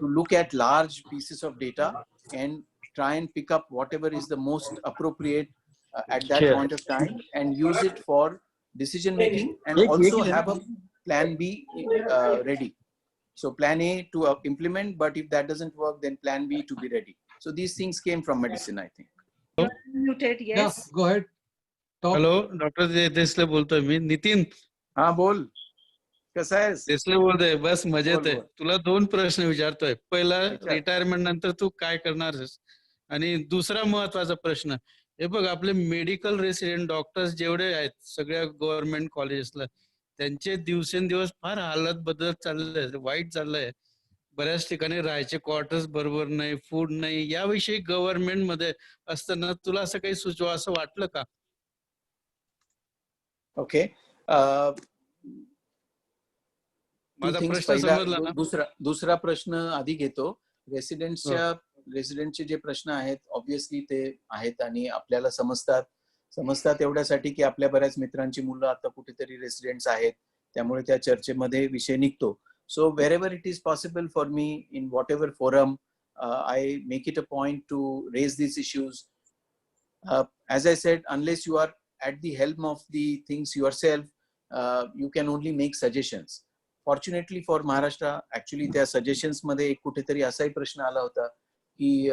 look at large pieces of data and try and pick up whatever is the most appropriate at that point of time and use it for decision making, and also have a plan B ready. So plan A to implement, but if that doesn't work, then plan B to be ready. So these things came from medicine, I think. You're muted, Yeah, yes. go ahead. Talk. Hello doctor Desle बोलतोय मी. नितीन हा बोल, कसा आहेस? देसले बोलतोय. बस मजेत बोल, आहे. बोल. तुला 2 प्रश्न विचारतोय. पहिला, विचार. रिटायरमेंट नंतर तू काय करणार आहेस? आणि दुसरा महत्वाचा प्रश्न, हे बघ आपले मेडिकल रेसिडेंट डॉक्टर्स जेवढे आहेत सगळ्या गव्हर्नमेंट कॉलेजेसला, त्यांचे दिवसेंदिवस फार हालत बदलत चाललंय, वाईट चाललंय. बऱ्याच ठिकाणी राहायचे क्वार्टर्स बरोबर नाही, फूड नाही. याविषयी गव्हर्नमेंट मध्ये असताना तुला असं काही सुचवा असं वाटलं का? ओके. माझा प्रश्न समजला ना? दुसरा प्रश्न आधी घेतो. रेसिडेंटचे जे प्रश्न आहेत ऑब्विसली ते आहेत आणि आपल्याला समजतात एवढ्यासाठी की आपल्या बऱ्याच मित्रांची मुलं आता कुठेतरी रेसिडेंट्स आहेत, त्यामुळे त्या चर्चेमध्ये विषय निघतो. सो wherever it is possible for me, in whatever forum, I make it a point to raise these issues. As I said, unless you are at the helm of the things yourself, you can only make suggestions. Fortunately for Maharashtra, actually त्या suggestions मध्ये एक कुठेतरी असाही प्रश्न आला होता की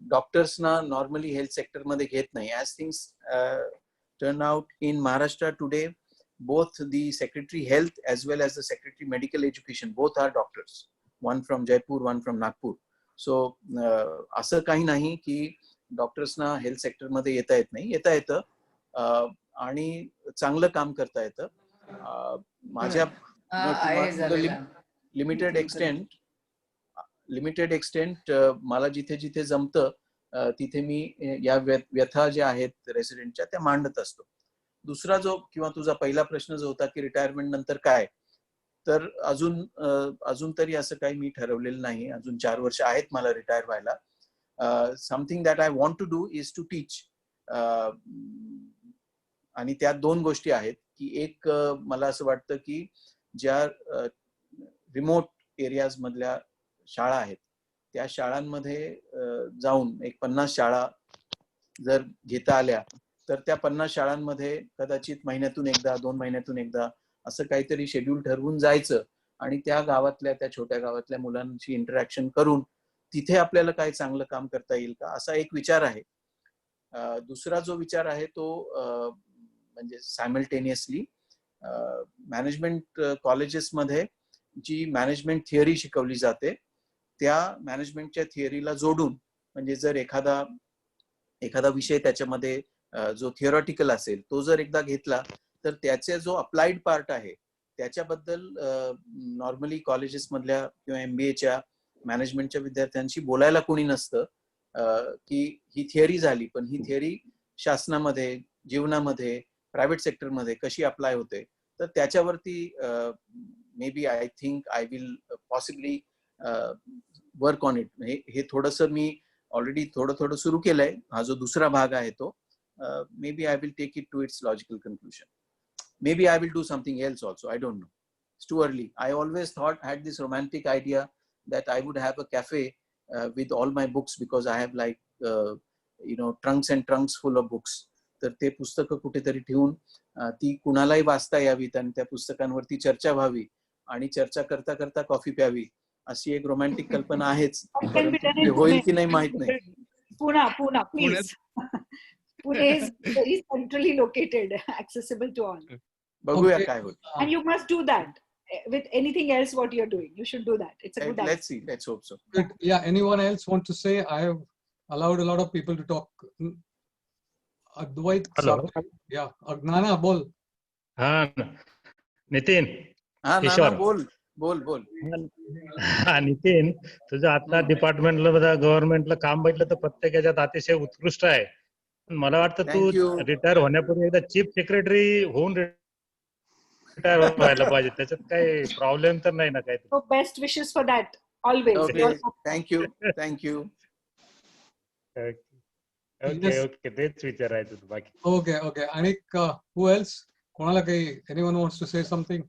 doctors ना नॉर्मली हेल्थ सेक्टर मध्ये घेत नाही. As things turn out in Maharashtra today, both the Secretary Health as well as the Secretary Medical Education, both are doctors. One from Jaipur, one from Nagpur. So असं काही नाही की डॉक्टर्सना health sector मध्ये येता येतं आणि चांगलं काम करता येतं. माझ्या लिमिटेड एक्सटेंट मला जिथे जमतं तिथे मी या व्यथा ज्या आहेत रेसिडेंटच्या त्या मांडत असतो. दुसरा जो किंवा तुझा पहिला प्रश्न जो होता की रिटायरमेंट नंतर काय, तर अजून तरी असं काही मी ठरवलेलं नाही. अजून 4 वर्ष आहेत मला रिटायर व्हायला. Something that I want to do is to teach. आणि त्या 2 गोष्टी आहेत की एक मला असं वाटतं की ज्या रिमोट एरियाज मधल्या शाळा आहेत त्या शाळांमध्ये जाऊन एक 50 शाळा जर घेता आल्या तर त्या 50 शाळांमध्ये कदाचित महिन्यातून एकदा 2 महिन्यातून एकदा असं काहीतरी शेड्यूल ठरवून जायचं आणि त्या छोट्या गावातल्या मुलांशी इंटरॅक्शन करून तिथे आपल्याला काय चांगलं काम करता येईल का, असा एक विचार आहे. दुसरा जो विचार आहे तो म्हणजे सायमल्टेनियसली मॅनेजमेंट कॉलेजेसमध्ये जी मॅनेजमेंट थिअरी शिकवली जाते त्या मॅनेजमेंटच्या थिअरीला जोडून, म्हणजे जर एखादा विषय त्याच्यामध्ये जो थिअरॉटिकल असेल तो जर एकदा घेतला तर त्याचा जो अप्लाइड पार्ट आहे त्याच्याबद्दल नॉर्मली कॉलेजेस मधल्या किंवा MBAच्या मॅनेजमेंटच्या विद्यार्थ्यांशी बोलायला कोणी नसतं की ही थिअरी झाली, पण ही थिअरी शासनामध्ये, जीवनामध्ये, प्रायव्हेट सेक्टरमध्ये कशी अप्लाय होते, तर त्याच्यावरती maybe I think I will possibly work on it. हे थोडंसं मी ऑलरेडी थोडं सुरू केलंय. हा जो दुसरा भाग आहे तो maybe I will take it to its logical conclusion. Maybe I will do something else also. I don't know. It's too early. I always had this romantic idea that I would have a cafe with all my books because I have like trunks and trunks full of books. तर ते पुस्तकं कुठेतरी ठेवून ती कुणालाही वाचता यावीत आणि त्या पुस्तकांवरती चर्चा व्हावी आणि चर्चा करता करता कॉफी प्यावी, अशी एक रोमॅन्टिक कल्पना आहेच. परंतु होईल की नाही माहित नाही. Pune, please. Pune is very centrally located, accessible to all. बघूया काय होईल. And you must do that with anything else what you're doing. You should do that. It's a good idea. Let's see. Let's hope so. Good. Yeah. Anyone else want to say? I have allowed a lot of people to talk. Advait. Hello. Yeah. Agnana, bol. हाँ नितीन हा ना किशोर बोल हा नितीन तुझं आता डिपार्टमेंटला बघा गव्हर्नमेंटला काम बघितलं तर प्रत्येक याच्यात अतिशय उत्कृष्ट आहे. मला वाटतं तू थँक्यू. रिटायर होण्यापूर्वी एकदा चीफ सेक्रेटरी होऊन रिटायर व्हायला पाहिजे. त्याच्यात काही प्रॉब्लेम तर नाही ना काही? So best wishes for that always. Okay thank you. Okay Yes. Okay तेच विचारायचं होतं बाकी. Okay. Anik, who else? कोणाला काही, anyone wants to say something?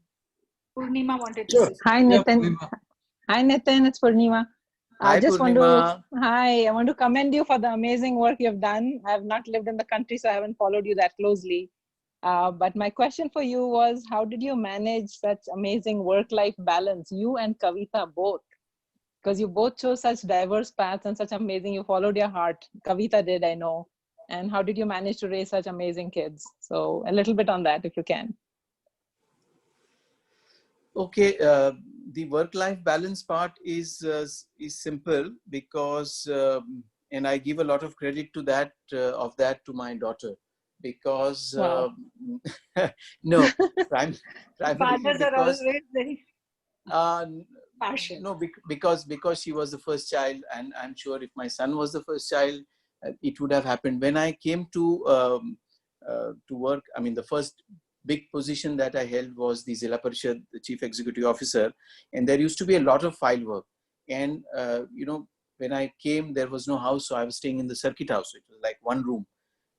Purnima wanted to say. Hi, Yeah, Nitin. Purnima. Hi, Nitin. It's Purnima. I Hi, just want Purnima. to, hi, I want to commend you for the amazing work you've done. I have not lived in the country, so I haven't followed you that closely. But my question for you was, how did you manage such amazing work-life balance, you and Kavita both? Because you both chose such diverse paths and such amazing, you followed your heart. Kavita did, I know. And how did you manage to raise such amazing kids? So a little bit on that, if you can. Okay, the work-life balance part is simple because, and I give a lot of credit to that to my daughter, because Wow. no, primarily Fathers are because always very passionate. no, because she was the first child, and I'm sure if my son was the first child, it would have happened. When I came to work, I mean, the first big position that I held was the Zilla Parishad, the Chief Executive Officer, and there used to be a lot of file work. And when I came, there was no house, so I was staying in the circuit house. It was like one room,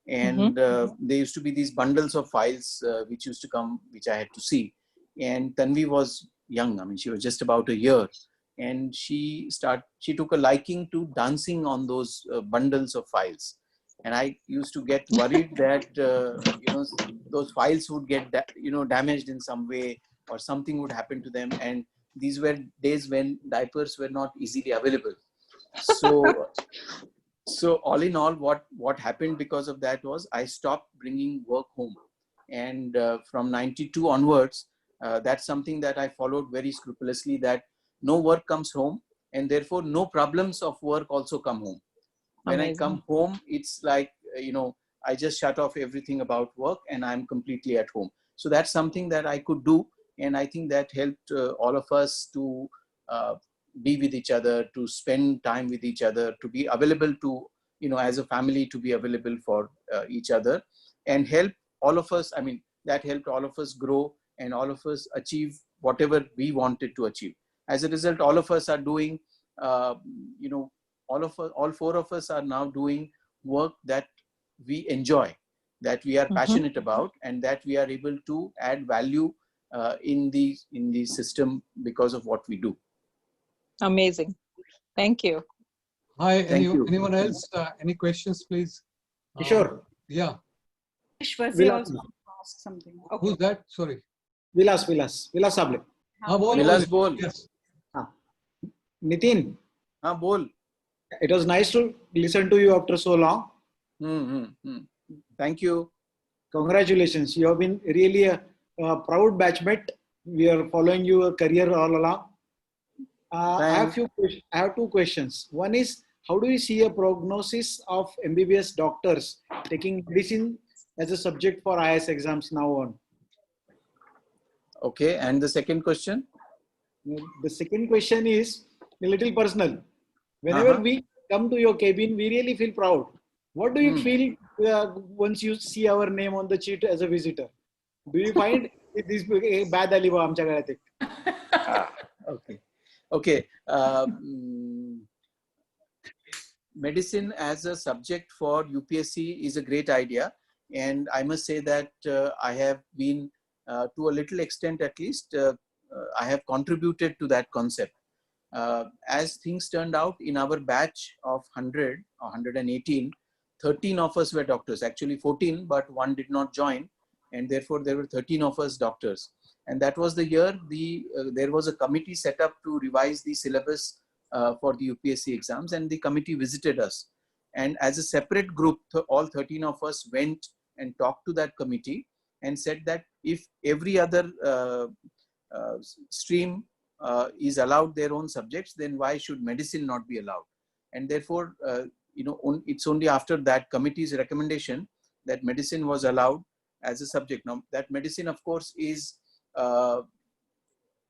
and there used to be these bundles of files which used to come, which I had to see. And Tanvi was young. I mean, she was just about a year, and she took a liking to dancing on those bundles of files. And I used to get worried that those files would get damaged in some way, or something would happen to them. And these were days when diapers were not easily available. So all in all, what happened because of that was I stopped bringing work home. And from 92 onwards, that's something that I followed very scrupulously, that no work comes home, and therefore no problems of work also come home. When Amazing. I come home, it's like, I just shut off everything about work and I'm completely at home. So that's something that I could do. And I think that helped all of us to be with each other, to spend time with each other, to be available to, as a family, to be available for each other, and help all of us. I mean, that helped all of us grow and all of us achieve whatever we wanted to achieve. As a result, all of us are doing, all four of us are now doing work that we enjoy, that we are passionate about, and that we are able to add value in the system because of what we do. Amazing. Thank you. Hi, Thank you. anyone else? Any questions, please? Sure. Yeah. Vishwazi also wants to ask something. Okay. Who's that? Sorry. Vilas Sable. Vilas bol. Yes. Nitin, Bol. it was nice to listen to you after so long. Thank you. Congratulations. You have been really a proud batchmate. We are following your career all along. I have two questions. One is, how do you see a prognosis of MBBS doctors taking medicine as a subject for IAS exams now on? Okay. And the second question? The second question is a little personal. Whenever we come to your cabin, we really feel proud. What do you feel once you see our name on the sheet as a visitor? Do you find this bad aliba amcha galat? Okay. Medicine as a subject for UPSC is a great idea. And I must say that I have been, to a little extent at least, I have contributed to that concept. As things turned out, in our batch of 100 or 118, 13 of us were doctors, actually 14, but one did not join. And therefore, there were 13 of us doctors. And that was the year there was a committee set up to revise the syllabus for the UPSC exams, and the committee visited us. And as a separate group, all 13 of us went and talked to that committee and said that if every other stream is allowed their own subjects, then why should medicine not be allowed? And therefore, it's only after that committee's recommendation that medicine was allowed as a subject. Now, that medicine, of course, is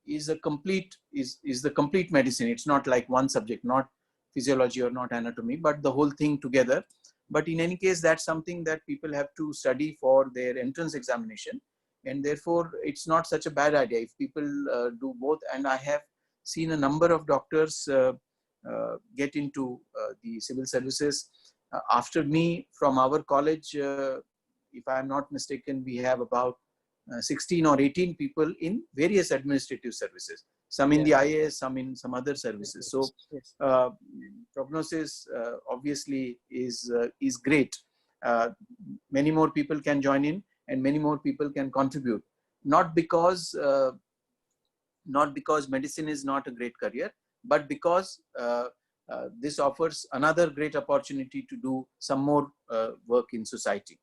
is a complete is the complete medicine. It's not like one subject, not physiology or not anatomy, but the whole thing together. But in any case, that's something that people have to study for their entrance examination, and therefore it's not such a bad idea if people do both. And I have seen a number of doctors get into the civil services after me from our college. If I am not mistaken, we have about 16 or 18 people in various administrative services, some in the IAS, some in some other services. So prognosis obviously is great. Many more people can join in and many more people can contribute, not because medicine is not a great career, but because this offers another great opportunity to do some more work in society.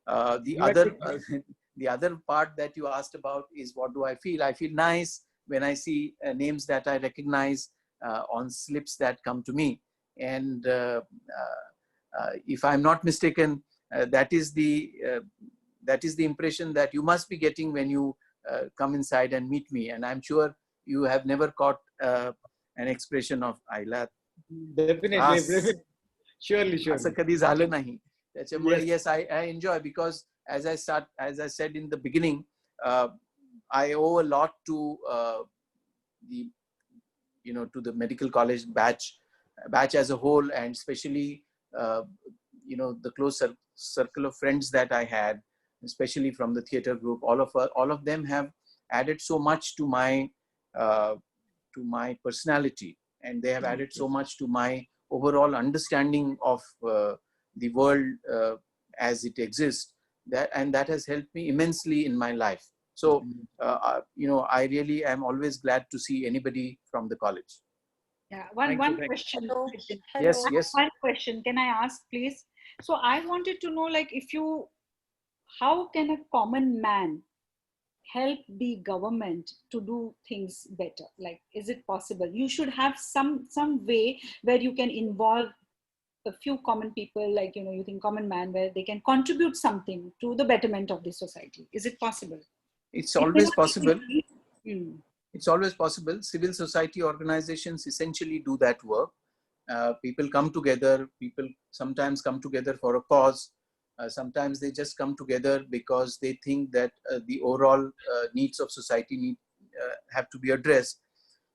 The other part that you asked about is what do I feel? I feel nice when I see names that I recognize on slips that come to me. And if I'm not mistaken, that is the impression that you must be getting when you come inside and meet me. And I'm sure you have never caught an expression of Ayla. Definitely. Surely. असं कधी झालं नाही. त्याच्यामुळे yes, I enjoy, because as I said in the beginning, I owe a lot to the medical college batch as a whole, and especially the close circle of friends that I had, especially from the theater group. All of them have added so much to my personality, and they have added so much to my overall understanding of the world as it exists. That has helped me immensely in my life. So, I really am always glad to see anybody from the college. Yeah, one question. Yes. One question. Can I ask, please? So I wanted to know, like, how can a common man help the government to do things better? Like, is it possible? You should have some way where you can involve a few common people, like, you think common man, where they can contribute something to the betterment of the society. Is it possible? It's always possible. It's always possible. Civil society organizations essentially do that work. People come together. People sometimes come together for a cause. Sometimes they just come together because they think that the overall needs of society have to be addressed.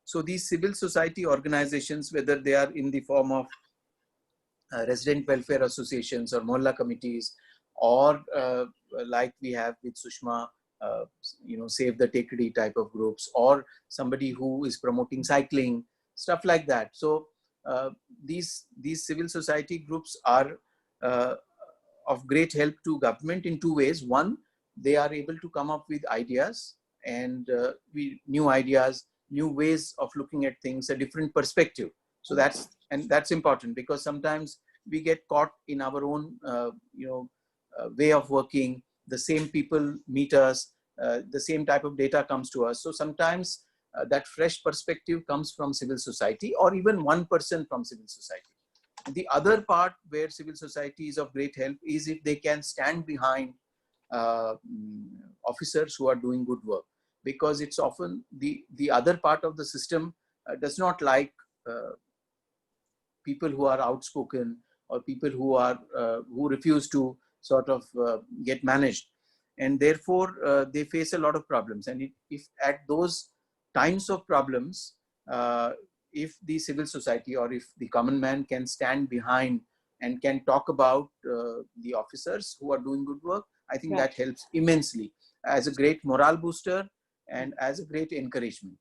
So these civil society organizations, whether they are in the form of resident welfare associations or mohalla committees, or like we have with Sushma, Save the Tekdi type of groups, or somebody who is promoting cycling, stuff like that. So these civil society groups are of great help to government in two ways. One, they are able to come up with ideas and new ideas, new ways of looking at things, a different perspective. So that's important, because sometimes we get caught in our own way of working. The same people meet us, the same type of data comes to us. So sometimes that fresh perspective comes from civil society, or even one person from civil society. The other part where civil society is of great help is if they can stand behind officers who are doing good work, because it's often the other part of the system does not like people who are outspoken, or people who refuse to sort of get managed, and therefore they face a lot of problems. And if at those times of problems, if the civil society or if the common man can stand behind and can talk about the officers who are doing good work, I think that helps immensely as a great morale booster and as a great encouragement.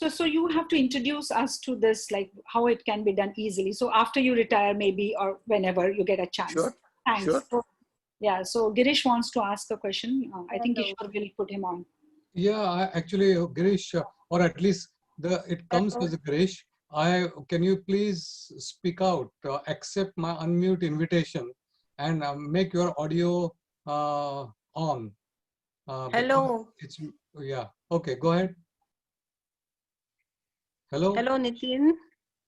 So you have to introduce us to this, like how it can be done easily. So after you retire, maybe, or whenever you get a chance. Sure. Thanks. Sure. So Girish wants to ask a question. I think Kishore will put him on. Yeah, actually, Girish, or at least it comes as Girish. Can you please speak out, accept my unmute invitation, and make your audio on. Hello. Okay, go ahead. Hello. Hello, Nitin.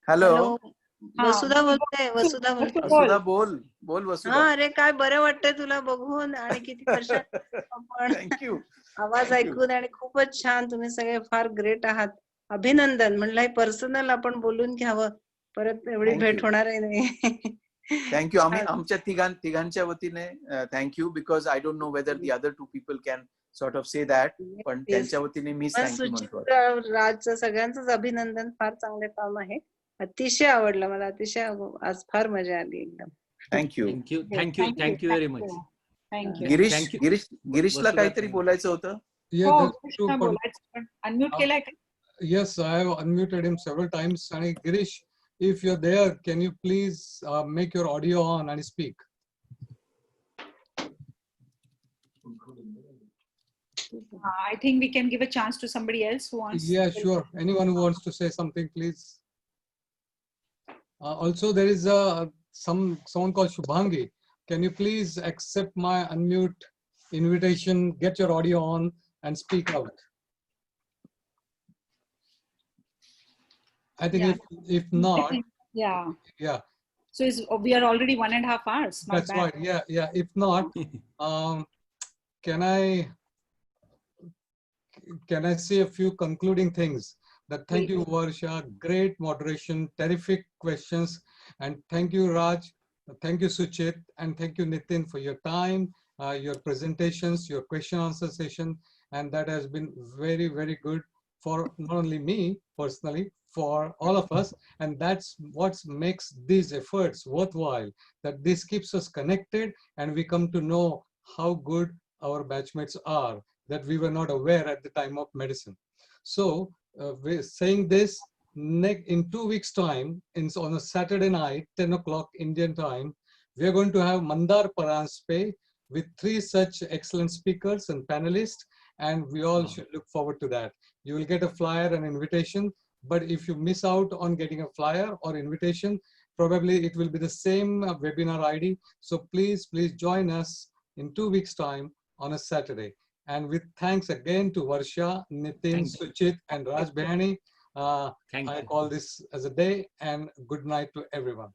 Hello. वसुधा बोलते, वसुधा बोलते. वसुधा बोल बोल वसुधा. हा, अरे काय बरं वाटतंय तुला बघून आणि किती वर्षात आपण थँक्यू. आवाज ऐकून, आणि खूपच छान. तुम्ही सगळे फार ग्रेट आहात. अभिनंदन. म्हणलं पर्सनल आपण बोलून घ्यावं, परत एवढी भेट होणार आहे नाही. थँक्यू. आम्ही आमच्या तिघांच्या वतीने thank you, because I don't know whether the other two people can sort of say that, पण त्यांच्या वतीने मीच थँक्यू म्हणतो. राजचं सगळ्यांचंच अभिनंदन. फार चांगले काम आहे. अतिशय आवडलं मला. अतिशय आज फार मजा आली एकदम. Thank you. Thank you very much. Thank you. गिरीशला काहीतरी बोलायचं होतं. अनम्यूट केलाय का? Yes, I have unmuted him several times. And Girish, if you're there, can you please make your audio on and speak? I think we can give a chance to somebody else who wants. Yeah, sure. Anyone who wants to say something, please. Also, there is someone called Shubhangi. Can you please accept my unmute invitation, get your audio on and speak out? I think if not, yeah. So we are already 1.5 hours. Not That's bad. right. Yeah. If not, can I say a few concluding things? That thank you, Varsha. Great moderation, terrific questions, and thank you, Raj. Thank you, Suchit, and thank you, Nitin, for your time, your presentations, your question answer session, and that has been very, very good for not only me personally, for all of us, and that's what makes these efforts worthwhile, that this keeps us connected and we come to know how good our batchmates are that we were not aware at the time of medicine. So we're saying this, in 2 weeks time, on a Saturday night, 10 o'clock Indian time, we're going to have Mandar Paranspe with 3 such excellent speakers and panelists, and we all should look forward to that. You will get a flyer and invitation. But if you miss out on getting a flyer or invitation, probably it will be the same webinar ID. So please join us in 2 weeks' time on a Saturday. And with thanks again to Varsha, Nitin, Suchit, and Raj Behani, I call this as a day, and good night to everyone.